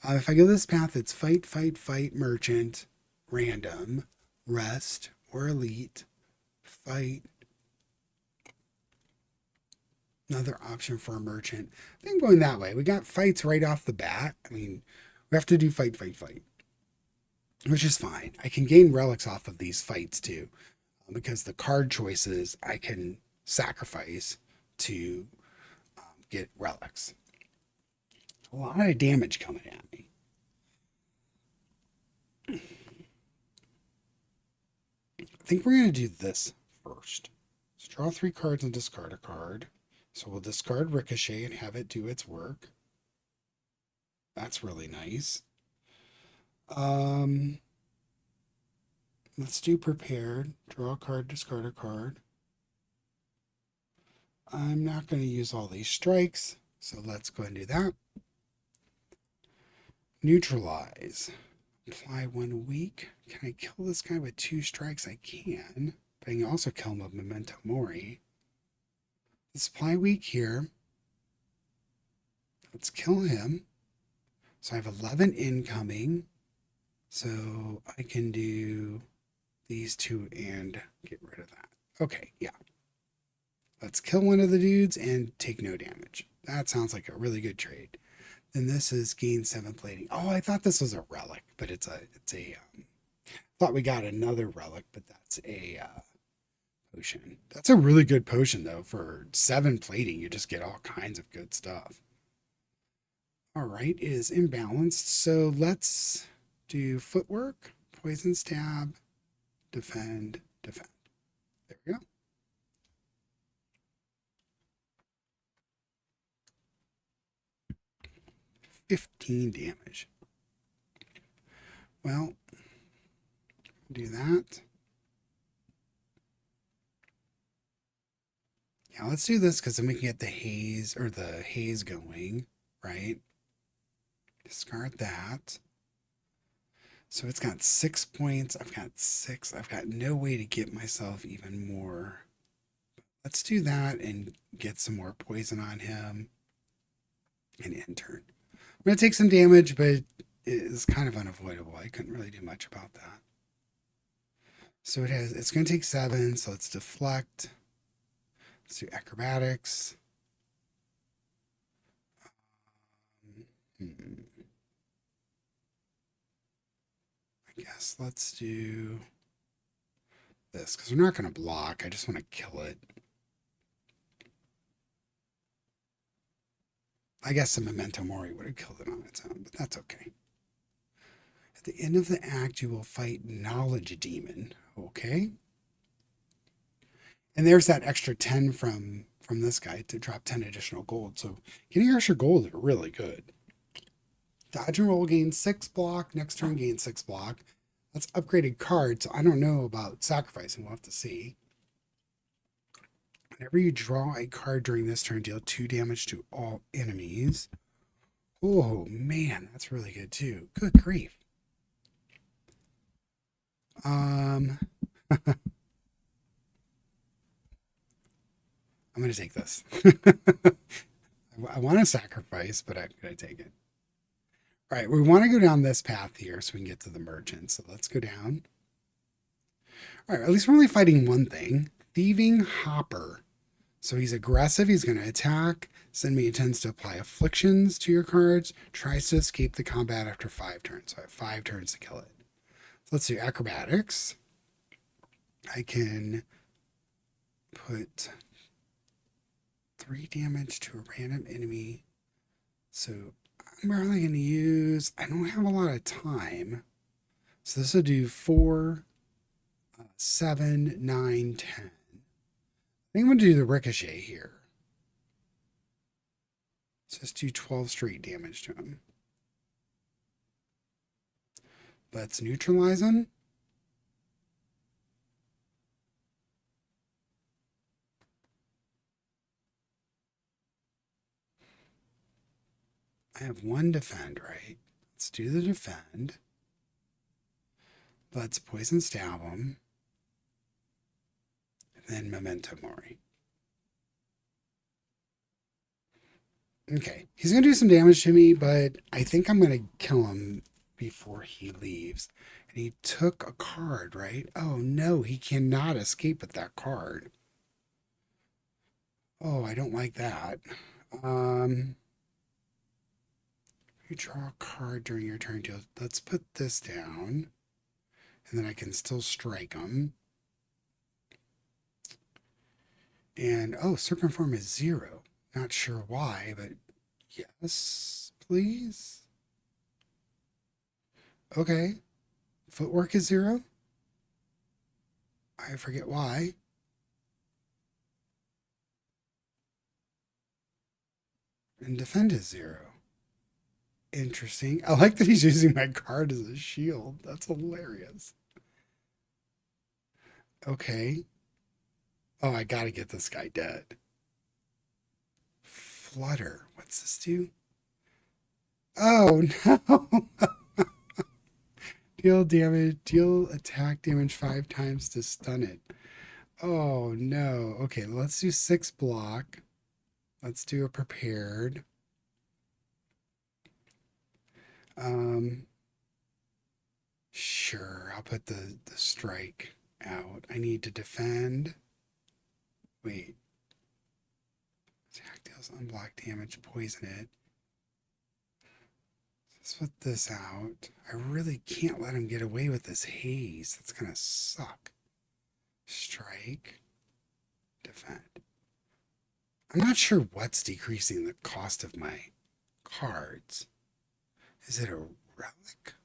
If I go this path, it's fight, fight, fight, merchant, random, rest, or elite, fight. Another option for a merchant. I think going that way. We got fights right off the bat. I mean, we have to do fight, fight, fight, which is fine. I can gain relics off of these fights too, because the card choices I can sacrifice to get relics. A lot of damage coming at me. I think we're going to do this first. Let's draw 3 cards and discard a card. So we'll discard Ricochet and have it do its work. That's really nice. Let's do Prepared. Draw a card, discard a card. I'm not going to use all these strikes, so let's go ahead and do that. Neutralize. Apply 1 weak. Can I kill this guy with 2 strikes? I can, but I can also kill him with Memento Mori. Let's apply weak here. Let's kill him. So I have 11 incoming. So I can do these 2 and get rid of that. Okay, yeah. Let's kill one of the dudes and take no damage. That sounds like a really good trade. Then this is gain 7 plating. Oh, I thought this was a relic, but it's a thought we got another relic, but that's a potion. That's a really good potion though. For 7 plating, you just get all kinds of good stuff. All right, it is imbalanced. So let's do footwork, poison stab, defend, defend. There we go. 15 damage. Well, do that. Yeah, let's do this because then we can get the haze going, right? Discard that. So it's got 6 points. I've got 6. I've got no way to get myself even more. Let's do that and get some more poison on him and end turn. I'm going to take some damage, but it's kind of unavoidable. I couldn't really do much about that. So it's going to take 7. So let's deflect. Let's do acrobatics. I guess let's do this because we're not going to block. I just want to kill it. I guess the Memento Mori would have killed it on its own, but that's okay. At the end of the act, you will fight Knowledge Demon. Okay. And there's that extra 10 from this guy to drop 10 additional gold. So getting extra gold is really good. Dodge and roll gains 6 block. Next turn gains 6 block. That's upgraded card, so I don't know about sacrificing. We'll have to see. Whenever you draw a card during this turn, deal 2 damage to all enemies. Oh, man, that's really good, too. Good grief. I'm going to take this. I want to sacrifice, but I'm going to take it. All right, we want to go down this path here so we can get to the merchant. So let's go down. All right, at least we're only fighting one thing. Thieving Hopper. So he's aggressive. He's going to attack. Enemy intends to apply afflictions to your cards. Tries to escape the combat after 5 turns. So I have 5 turns to kill it. So let's do acrobatics. I can put 3 damage to a random enemy. So I'm probably going to use, I don't have a lot of time. So this will do 4, 7, 9, 10. I think I'm going to do the ricochet here. Let's do 12 straight damage to him. Let's neutralize him. I have 1 defend, right? Let's do the defend. Let's poison stab him. And then Memento Mori. Okay, he's going to do some damage to me, but I think I'm going to kill him before he leaves. And he took a card, right? Oh no, he cannot escape with that card. Oh, I don't like that. You draw a card during your turn deal. Let's put this down. And then I can still strike him. And, oh, Serpent Form is 0. Not sure why, but yes, please. Okay. Footwork is 0. I forget why. And defend is 0. Interesting. I like that he's using my card as a shield. That's hilarious. Okay. Oh, I gotta get this guy dead. Flutter. What's this do? Oh, no. Deal attack damage 5 times to stun it. Oh, no. Okay, let's do 6 block. Let's do a prepared. Sure, I'll put the strike out. I need to defend. Wait. Attack deals unblock damage, poison it. Let's put this out. I really can't let him get away with this haze. That's gonna suck. Strike. Defend. I'm not sure what's decreasing the cost of my cards. Is it a relic?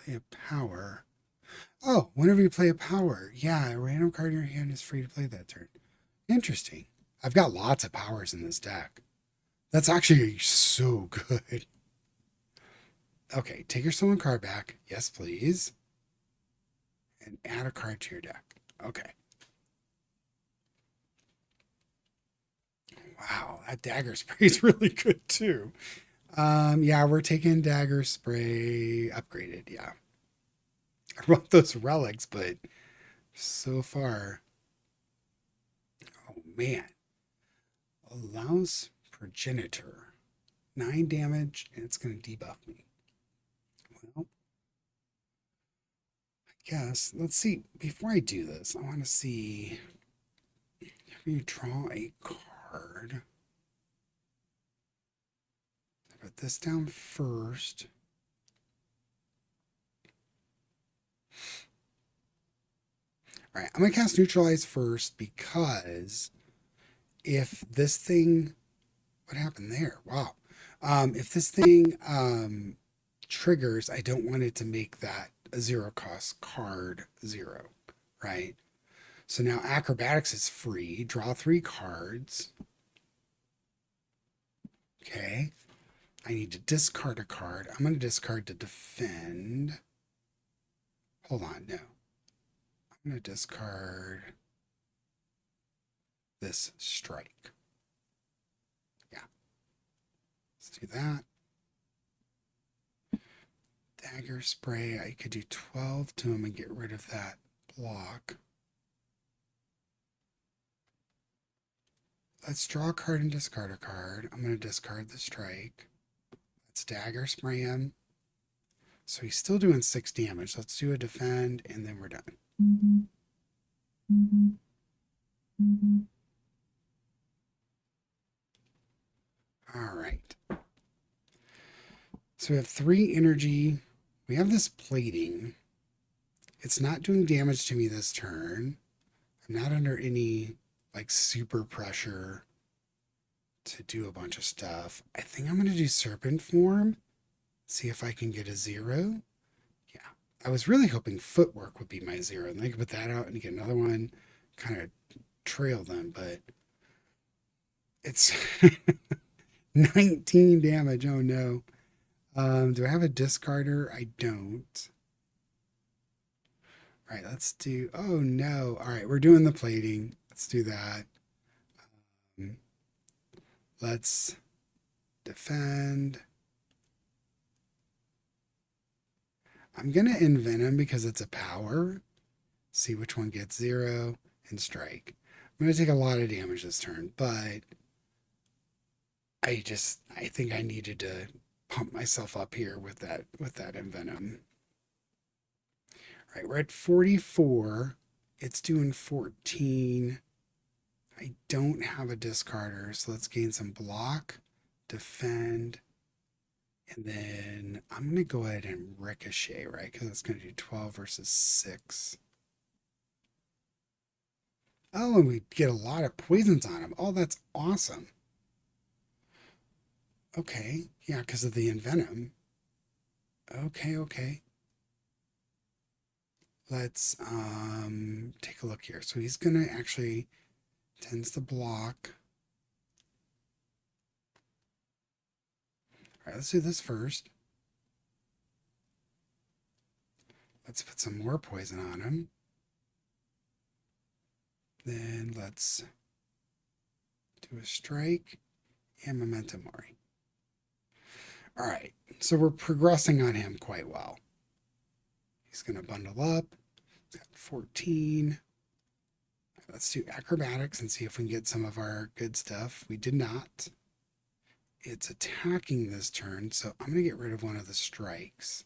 Play a power. Oh, whenever you play a power. Yeah, a random card in your hand is free to play that turn. Interesting. I've got lots of powers in this deck. That's actually so good. Okay, take your stolen card back. Yes, please. And add a card to your deck. Okay. Wow, that dagger spray is really good too. Yeah, we're taking dagger spray upgraded. Yeah. I want those relics, but so far, oh man. Allows progenitor. 9 damage, and it's going to debuff me. Well, I guess. Let's see. Before I do this, I want to see if you draw a card. Put this down first. All right, I'm going to cast Neutralize first because if this thing. What happened there? Wow. If this thing triggers, I don't want it to make that a 0 cost card 0, right? So now acrobatics is free. Draw 3 cards. Okay. I need to discard a card. I'm going to discard to defend. Hold on, no. I'm going to discard this strike. Yeah. Let's do that. Dagger spray. I could do 12 to him and get rid of that block. Let's draw a card and discard a card. I'm going to discard the strike. Let's dagger spray him. So he's still doing 6 damage. Let's do a defend, and then we're done. All right. So we have 3 energy. We have this plating. It's not doing damage to me this turn. I'm not under any like super pressure to do a bunch of stuff. I think I'm going to do serpent form. See if I can get a 0. Yeah. I was really hoping footwork would be my 0. And I could put that out and get another one. Kind of trail them, but it's 19 damage. Oh no. Do I have a discarder? I don't. All right, let's do. Oh no. All right, we're doing the plating. Let's do that. Um, let's defend. I'm going to envenom because it's a power. See which one gets 0 and strike. I'm going to take a lot of damage this turn, but I think I needed to pump myself up here with that envenom. All right, we're at 44. It's doing 14. I don't have a discarder, so let's gain some block, defend, and then I'm going to go ahead and ricochet, right? Because it's going to do 12 versus 6. Oh, and we get a lot of poisons on him. Oh, that's awesome. Okay, yeah, because of the envenom. Okay. Let's take a look here. So he's gonna actually tends to block. All right, let's do this first. Let's put some more poison on him. Then let's do a strike and memento mori. All right, so we're progressing on him quite well. He's going to bundle up. He's got 14. Let's do acrobatics and see if we can get some of our good stuff. We did not. It's attacking this turn, so I'm going to get rid of one of the strikes.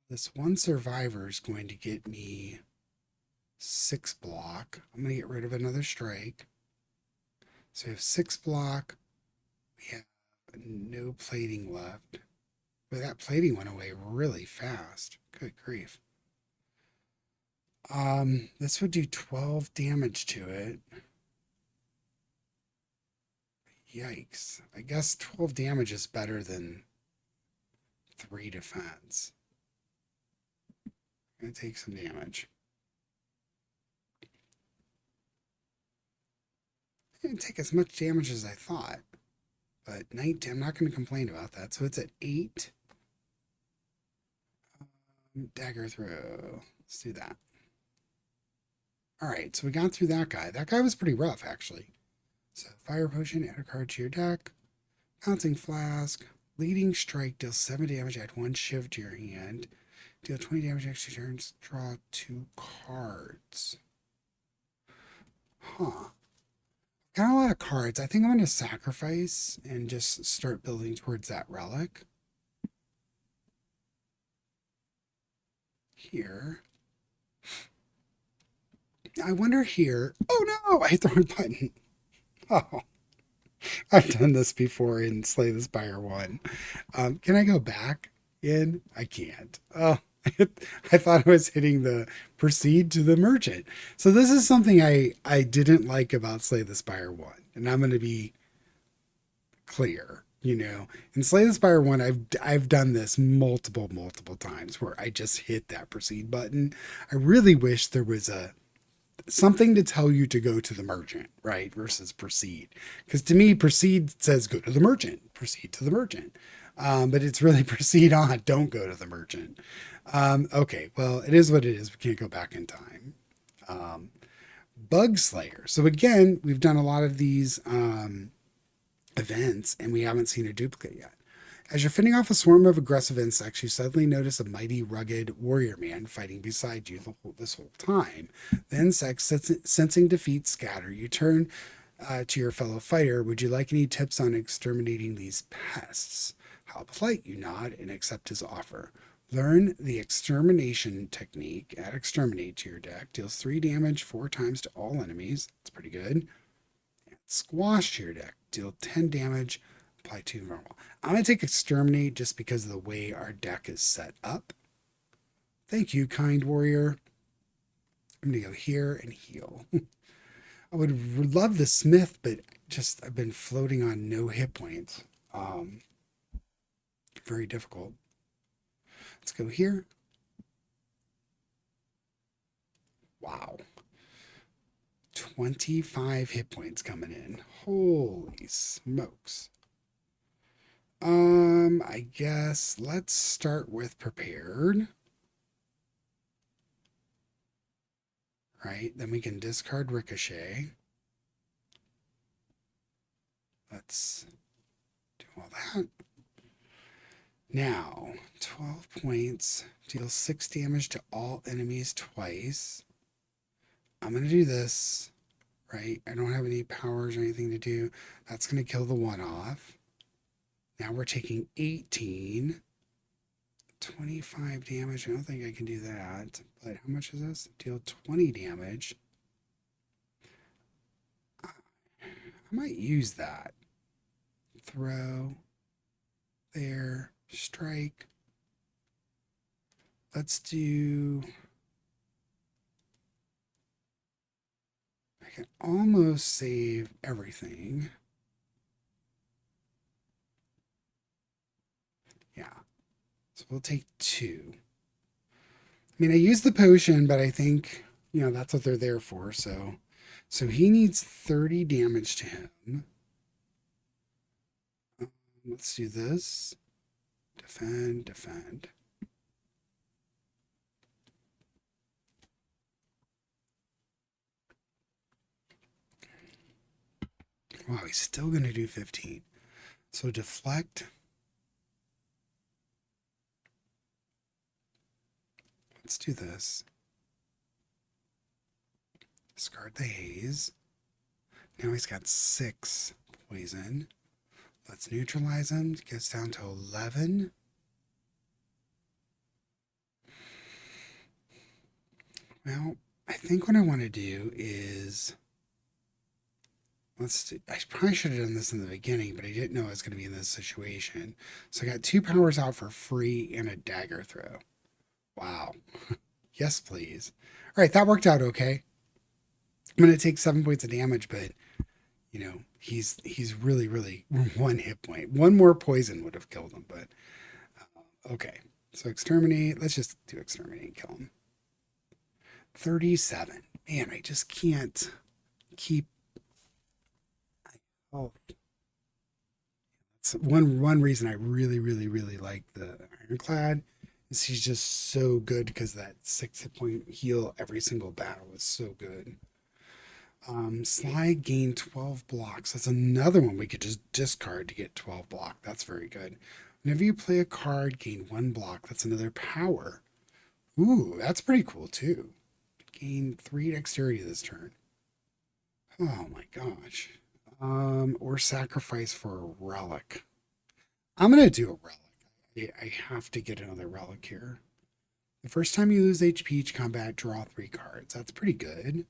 This one survivor is going to get me 6 block. I'm going to get rid of another strike. So we have 6 block. We have no plating left. But that plating went away really fast. Good grief. This would do 12 damage to it. Yikes. I guess 12 damage is better than 3 defense. I'm going to take some damage. I didn't take as much damage as I thought. but 19, I'm not going to complain about that. So it's at 8. Dagger throw. Let's do that. All right, so we got through that guy. That guy was pretty rough, actually. So fire potion, add a card to your deck. Pouncing flask. Leading strike deals 7 damage. Add 1 shiv to your hand. Deal 20 damage next 2 turns. Draw 2 cards. Huh. Got a lot of cards. I think I'm going to sacrifice and just start building towards that relic. Here. I wonder here. Oh no! I hit the wrong button. Oh. I've done this before in Slay the Spire 1. Can I go back in? I can't. Oh, I thought I was hitting the proceed to the merchant. So this is something I didn't like about Slay the Spire 1. And I'm going to be clear. In Slay the Spire 1, I've done this multiple times where I just hit that proceed button. I really wish there was something to tell you to go to the merchant, right? Versus proceed. Because to me, proceed says go to the merchant, proceed to the merchant. But it's really proceed on, don't go to the merchant. Okay, well, it is what it is. We can't go back in time. Bug Slayer. So again, we've done a lot of these events and we haven't seen a duplicate yet. As you're fending off a swarm of aggressive insects, you suddenly notice a mighty, rugged warrior man fighting beside you this whole time. The insects, sensing defeat, scatter. You turn to your fellow fighter. Would you like any tips on exterminating these pests? How polite. You nod and accept his offer. Learn the extermination technique. Add exterminate to your deck. Deals 3 damage 4 times to all enemies. That's pretty good. Add squash to your deck. Deal 10 damage. Apply 2 normal. I'm going to take exterminate just because of the way our deck is set up. Thank you, kind warrior. I'm going to go here and heal. I would love the smith, but just I've been floating on no hit points. Very difficult. Let's go here. Wow. 25 hit points coming in. Holy smokes. I guess let's start with prepared. Right, then we can discard ricochet. Let's do all that. Now, 12 points, deals 6 damage to all enemies twice. I'm going to do this, right? I don't have any powers or anything to do. That's going to kill the one off. Now we're taking 18. 25 damage. I don't think I can do that. But how much is this? Deal 20 damage. I might use that. Throw. There. Strike. Let's do... I can almost save everything. Yeah. So we'll take 2. I mean, I used the potion, but I think, that's what they're there for. So he needs 30 damage to him. Let's do this. Defend, defend. Wow, he's still going to do 15. So deflect. Let's do this. Discard the haze. Now he's got 6 poison. Let's neutralize him. It gets down to 11. Well, I think what I want to do is... I probably should have done this in the beginning, but I didn't know I was going to be in this situation. So I got 2 powers out for free and a dagger throw. Wow. Yes, please. All right, that worked out okay. I'm going to take 7 points of damage, but, he's really, really 1 hit point. 1 more poison would have killed him, but okay. So exterminate. Let's just do exterminate and kill him. 37. Man, I just can't keep... Oh, That's one reason I really like the Ironclad is he's just so good because that 6 hit point heal every single battle is so good. Slide gain 12 blocks. That's another one we could just discard to get 12 block. That's very good. Whenever you play a card, gain 1 block. That's another power. Ooh, that's pretty cool too. Gain 3 dexterity this turn. Oh my gosh. Or sacrifice for a relic. I'm gonna do a relic. I have to get another relic here. The first time you lose HP each combat, draw 3 cards. That's pretty good.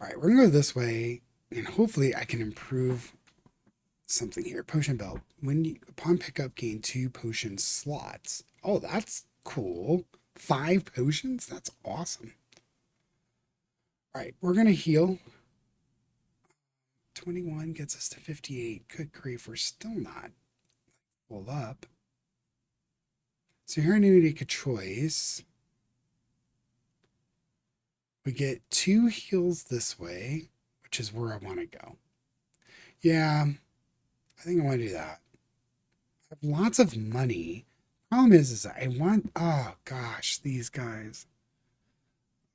All right, we're gonna go this way, and hopefully I can improve something here. Potion belt. Upon pickup, gain 2 potion slots. Oh, that's cool. 5 potions? That's awesome. All right, we're gonna heal. 21 gets us to 58. Good grief, we're still not full up. So here I need to make a choice. We get 2 heals this way, which is where I want to go. Yeah, I think I want to do that. I have lots of money. Problem is I want, oh gosh, these guys.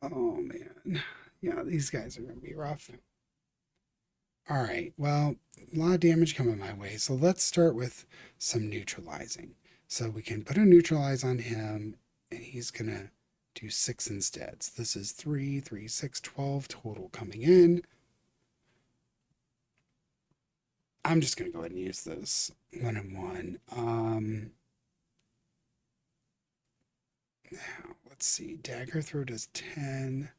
Oh man. Yeah, these guys are going to be rough. All right, well, a lot of damage coming my way. So let's start with some neutralizing. So we can put a neutralize on him, and he's going to do 6 instead. So this is 3, 3, 6, 12 total coming in. I'm just going to go ahead and use this 1 and 1. Now, let's see. Dagger throw does 10.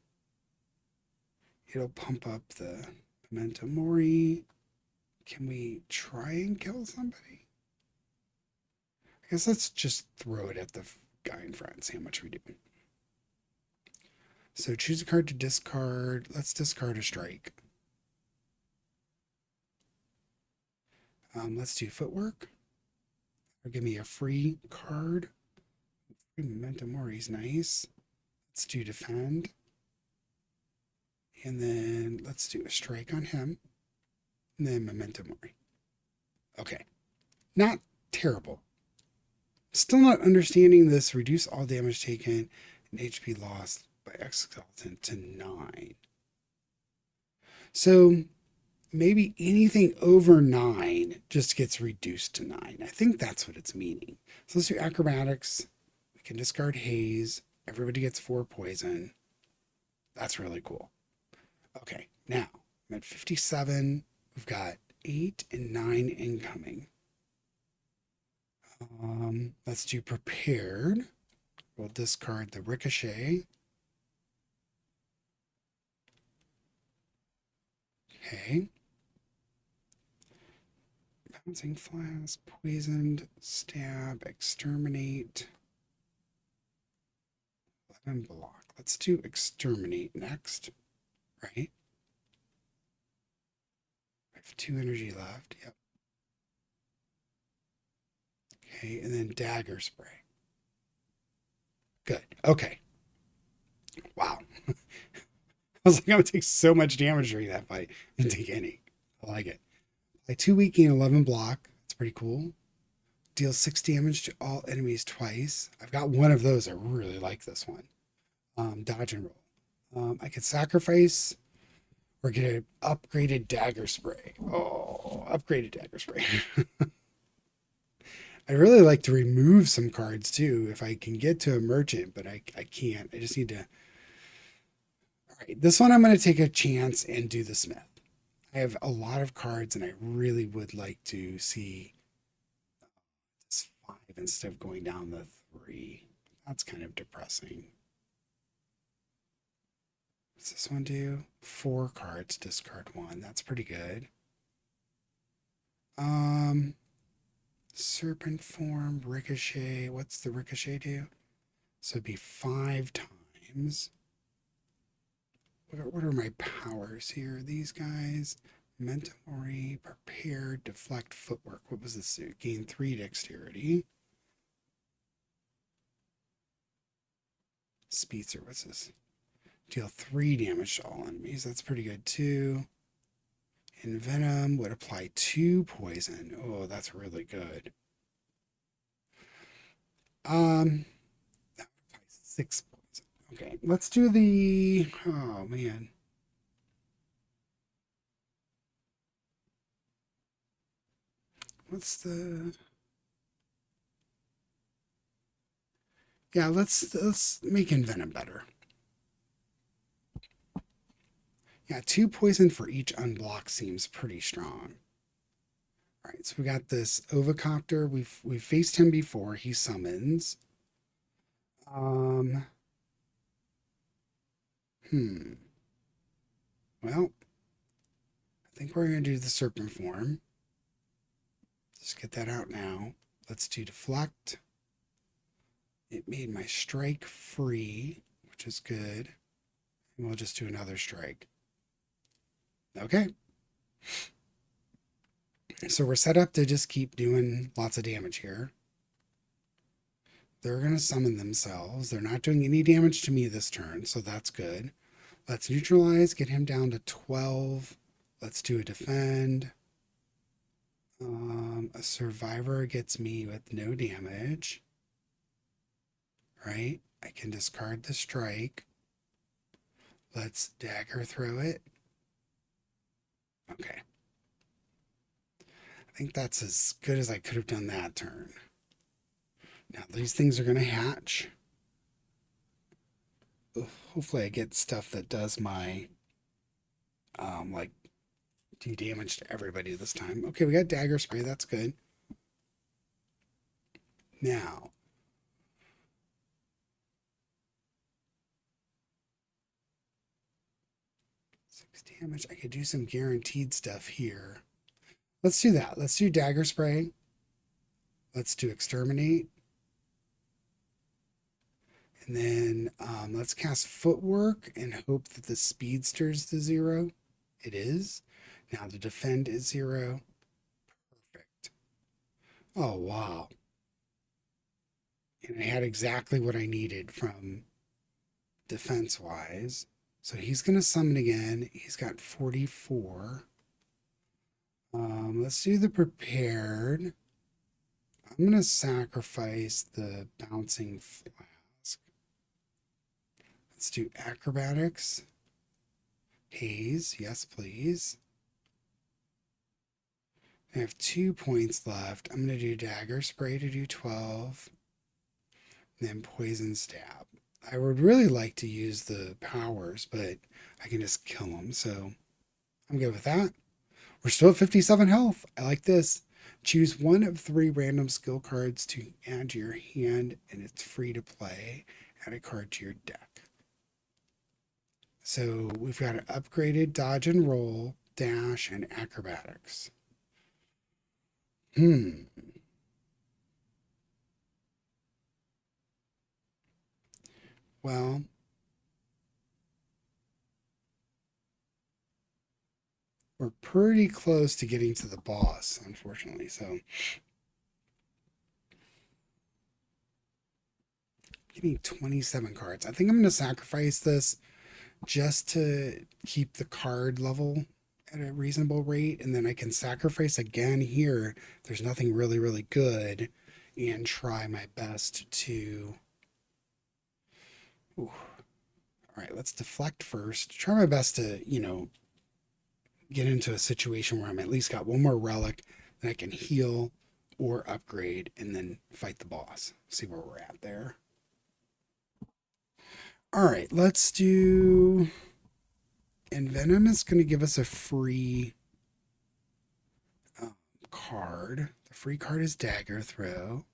It'll pump up the Memento Mori. Can we try and kill somebody? I guess let's just throw it at the guy in front and see how much we do. So choose a card to discard. Let's discard a strike. Let's do footwork. Or give me a free card. Free Memento Mori's nice. Let's do defend. And then let's do a strike on him. And then Memento Mori. Okay. Not terrible. Still not understanding this. Reduce all damage taken and HP lost by Exoskeleton to 9. So maybe anything over 9 just gets reduced to 9. I think that's what it's meaning. So let's do acrobatics. We can discard haze. Everybody gets 4 poison. That's really cool. Okay, now I'm at 57. We've got 8 and 9 incoming. Let's do prepared. We'll discard the ricochet. Okay. Bouncing flask, poisoned, stab, exterminate. 11 block. Let's do exterminate next. Right? I have 2 energy left. Yep. Okay, and then dagger spray. Good. Okay. Wow. I was like, I'm going to take so much damage during that fight. Didn't take any. I like it. Like 2 weak and 11 block. That's pretty cool. Deal 6 damage to all enemies twice. I've got one of those. I really like this one. Dodge and roll. I could sacrifice or get an upgraded dagger spray. Oh, upgraded dagger spray. I really like to remove some cards too if I can get to a merchant, but I can't. I just need to. All right, this one I'm going to take a chance and do the smith. I have a lot of cards and I really would like to see this 5 instead of going down the 3. That's kind of depressing. What's this one do? 4 cards, discard 1. That's pretty good. Serpent form, ricochet. What's the ricochet do? So it'd be 5 times. What are my powers here? These guys. Memento Mori, prepare, deflect, footwork. What was this? Gain 3 dexterity. Speedster, what's this? Deal 3 damage to all enemies. That's pretty good too. Envenom would apply 2 poison. Oh, that's really good. That applies 6 poison. Okay, let's do the. Oh man. What's the? Yeah, let's make Envenom better. Yeah, 2 poison for each unblock seems pretty strong. All right, so we got this Ovocopter. We've faced him before. He summons. Um. Well, I think we're gonna do the Serpent form. Just get that out now. Let's do deflect. It made my strike free, which is good. And we'll just do another strike. Okay. So we're set up to just keep doing lots of damage here. They're going to summon themselves. They're not doing any damage to me this turn, so that's good. Let's neutralize, get him down to 12. Let's do a defend. A survivor gets me with no damage. Right? I can discard the strike. Let's dagger throw it. Okay. I think that's as good as I could have done that turn. Now these things are going to hatch. Hopefully I get stuff that does my, like, do damage to everybody this time. Okay, we got dagger spray. That's good. Now, damage. I could do some guaranteed stuff here. Let's do that. Let's do dagger spray. Let's do exterminate. And then let's cast footwork and hope that the speedster's to 0. It is. Now the defend is 0. Perfect. Oh, wow. And I had exactly what I needed from defense-wise. So he's going to summon again. He's got 44. Let's do the prepared. I'm going to sacrifice the bouncing flask. Let's do acrobatics. Haze, yes, please. I have 2 points left. I'm going to do dagger spray to do 12. And then poison stab. I would really like to use the powers, but I can just kill them. So I'm good with that. We're still at 57 health. I like this. Choose 1 of 3 random skill cards to add to your hand, and it's free to play. Add a card to your deck. So we've got an upgraded dodge and roll, dash, and acrobatics. Well, we're pretty close to getting to the boss, unfortunately. So getting 27 cards. I think I'm going to sacrifice this just to keep the card level at a reasonable rate. And then I can sacrifice again here. There's nothing really, really good. And try my best to... Ooh. All right, let's deflect first. Try my best to, get into a situation where I'm at least got 1 more relic that I can heal or upgrade and then fight the boss. See where we're at there. All right, let's do... Envenom is going to give us a free card. The free card is dagger throw.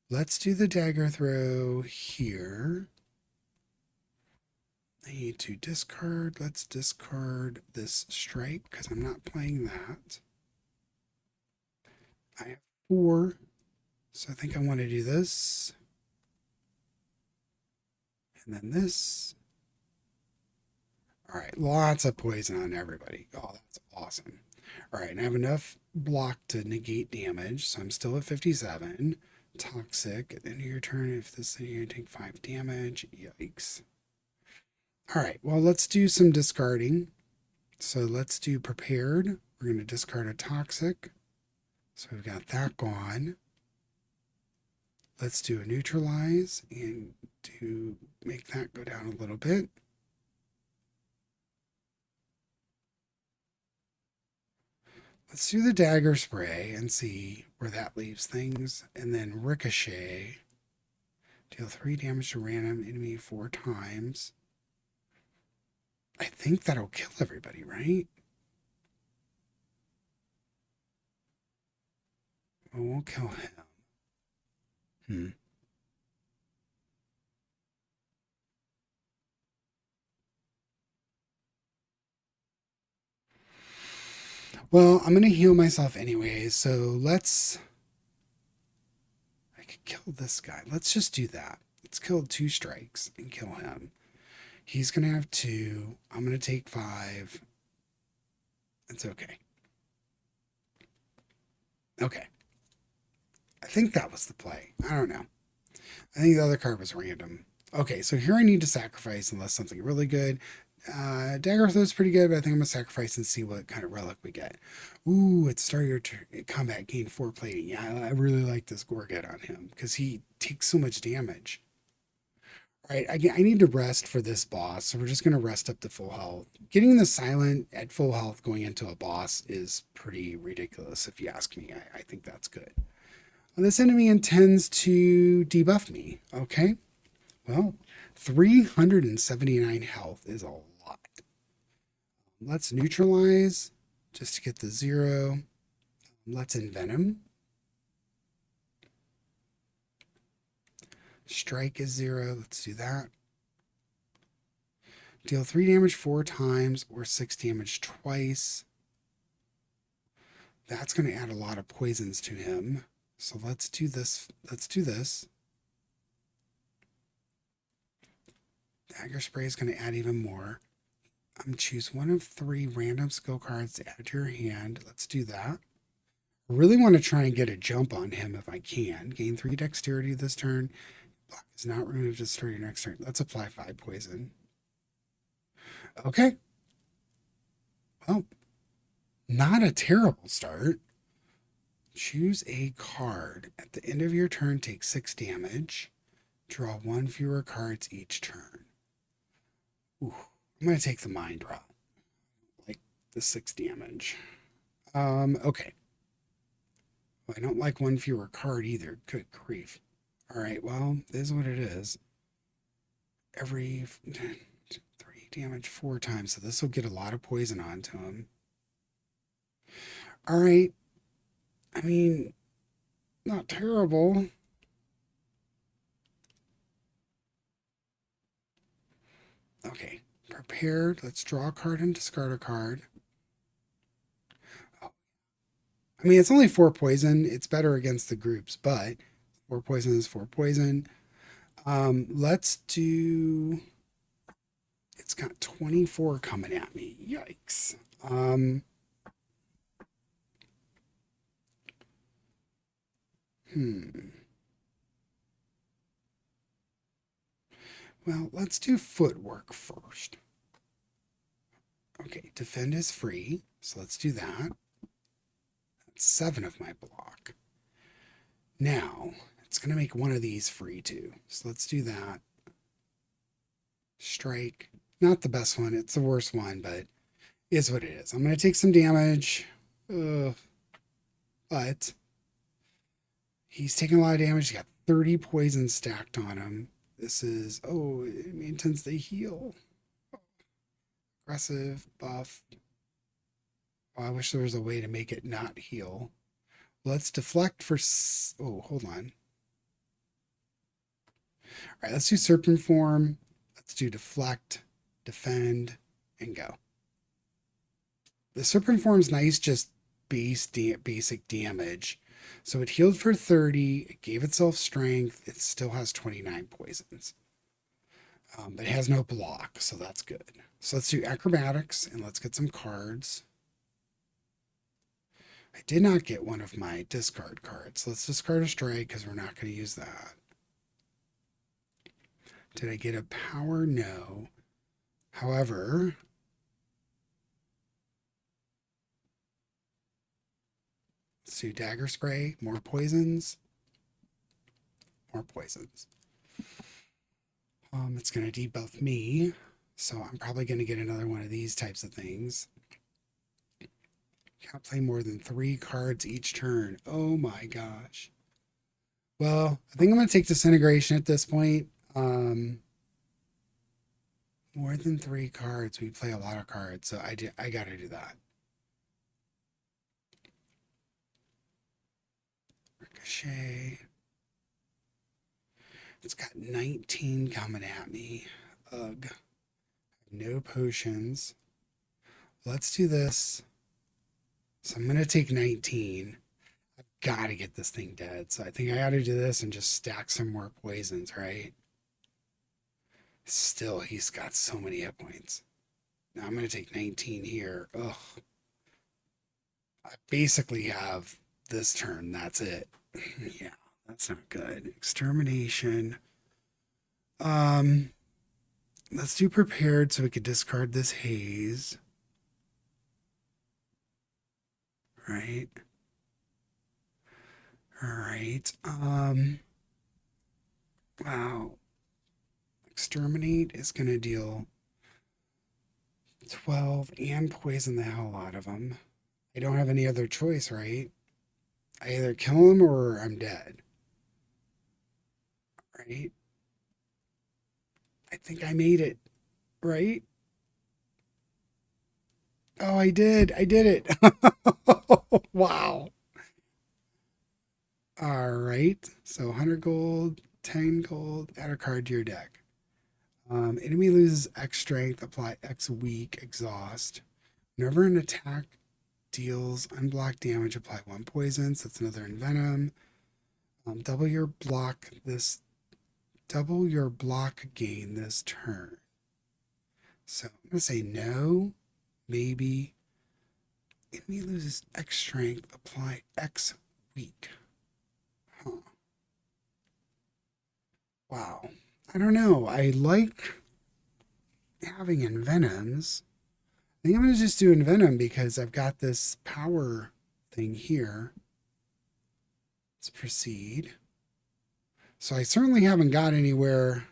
Let's do the dagger throw here. I need to discard. Let's discard this strike because I'm not playing that. I have 4, so I think I want to do this. And then this. All right, lots of poison on everybody. Oh, that's awesome. All right, and I have enough block to negate damage, so I'm still at 57. Toxic. At the end of your turn, if this thing you take 5 damage. Yikes. All right, well, let's do some discarding. So let's do prepared. We're going to discard a toxic. So we've got that gone. Let's do a neutralize and to make that go down a little bit. Let's do the dagger spray and see where that leaves things. And then ricochet. Deal 3 damage to random enemy 4 times. I think that'll kill everybody, right? It won't kill him. Well, I'm going to heal myself anyways, so let's... I could kill this guy. Let's just do that. Let's kill 2 strikes and kill him. He's going to have 2. I'm going to take 5. It's okay. Okay. I think that was the play. I don't know. I think the other card was random. Okay, so here I need to sacrifice unless something really good. Dagger Throw is pretty good, but I think I'm going to sacrifice and see what kind of relic we get. Ooh, it's start your combat, gain 4 plating. Yeah, I really like this Gorget on him because he takes so much damage. All right, I need to rest for this boss, so we're just going to rest up to full health. Getting the silent at full health going into a boss is pretty ridiculous, if you ask me. I think that's good. Well, this enemy intends to debuff me. Okay, well, 379 health is a lot. Let's neutralize just to get the 0. Let's envenom. Strike is 0. Let's do that. Deal 3 damage 4 times or 6 damage twice. That's going to add a lot of poisons to him. So let's do this. Let's do this. Dagger Spray is going to add even more. I'm going to choose one of 3 random skill cards to add to your hand. Let's do that. I really want to try and get a jump on him if I can. Gain 3 dexterity this turn. Block is not removed to start your next turn. Let's apply 5 poison. Okay. Well, not a terrible start. Choose a card. At the end of your turn, take 6 damage. Draw 1 fewer cards each turn. Ooh, I'm going to take the Mind Rot. Like the 6 damage. Okay. Well, I don't like 1 fewer card either. Good grief. All right, well, this is what it is. Every 3 damage 4 times, so this will get a lot of poison onto him. All right. I mean, not terrible. Okay, prepared. Let's draw a card and discard a card. Oh. I mean, it's only 4 poison. It's better against the groups, but 4 poison is 4 poison. Let's do... It's got 24 coming at me. Yikes. Well, let's do footwork first. Okay, defend is free, so let's do that. That's 7 of my block. Now, it's going to make one of these free too. So let's do that. Strike. Not the best one. It's the worst one, but is what it is. I'm going to take some damage. But he's taking a lot of damage. He's got 30 poison stacked on him. This is... Oh, it intends to heal. Aggressive, buff. Oh, I wish there was a way to make it not heal. Let's deflect for... Oh, hold on. All right, let's do Serpent Form. Let's do deflect, defend, and go. The Serpent Form's nice, just basic damage. So it healed for 30. It gave itself strength. It still has 29 poisons. But it has no block, so that's good. So let's do acrobatics, and let's get some cards. I did not get one of my discard cards. Let's discard a strike because we're not going to use that. Did I get a power? No. However, Let's do dagger spray, more poisons, more poisons. It's going to debuff me, so I'm probably going to get another one of these types of things. Can't play more than 3 cards each turn. Oh my gosh. Well, I think I'm going to take disintegration at this point. More than 3 cards. We play a lot of cards, so I got to do that. Ricochet. It's got 19 coming at me. Ugh. No potions. Let's do this. So I'm going to take 19. I've got to get this thing dead. So I think I ought to do this and just stack some more poisons, right? Still, he's got so many hit points. Now I'm going to take 19 here. Ugh. I basically have this turn. That's it. Yeah, that's not good. Extermination. Let's do prepared so we could discard this haze. Right. All right. Wow. Exterminate is going to deal 12 and poison the hell out of them. I don't have any other choice, right? I either kill him or I'm dead. Right? I think I made it. Right? Oh, I did. I did it. Wow. All right. So 100 gold, 10 gold, add a card to your deck. Enemy loses X strength, apply X weak, exhaust. Whenever an attack deals unblocked damage, apply 1 poison. So that's another envenom. Double your block gain this turn. So I'm gonna say no, maybe. Enemy loses X strength, apply X weak. Huh. Wow. I don't know. I like having envenoms. I think I'm going to just do envenom because I've got this power thing here. Let's proceed. So I certainly haven't got anywhere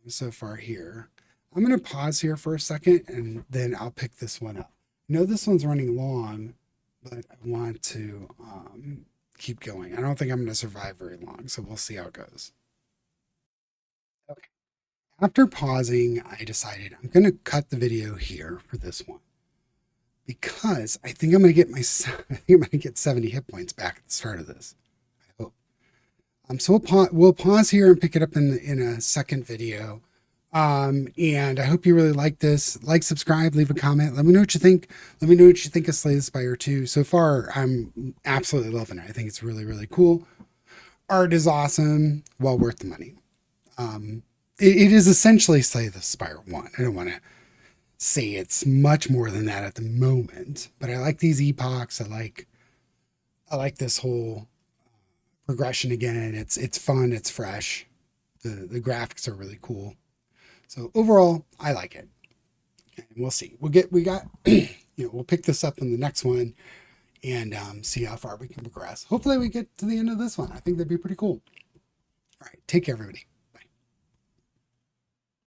so far here. I'm going to pause here for a second and then I'll pick this one up. I know this one's running long, but I want to keep going. I don't think I'm going to survive very long, so we'll see how it goes. Okay. After pausing, I decided I'm going to cut the video here for this one because I think I'm going to get I think I'm going to get 70 hit points back at the start of this. I hope. So we'll pause here and pick it up in a second video. And I hope you really like this. Like, subscribe, leave a comment. Let me know what you think. Let me know what you think of Slay the Spire 2. So far, I'm absolutely loving it. I think it's really, really cool. Art is awesome. Well worth the money. It is essentially Slay the Spire 1. I don't want to say it's much more than that at the moment, but I like these epochs. I like this whole progression again. It's fun. It's fresh. The graphics are really cool. So overall, I like it. Okay, we'll see. We got, we'll pick this up in the next one and see how far we can progress. Hopefully we get to the end of this one. I think that'd be pretty cool. All right. Take care, everybody.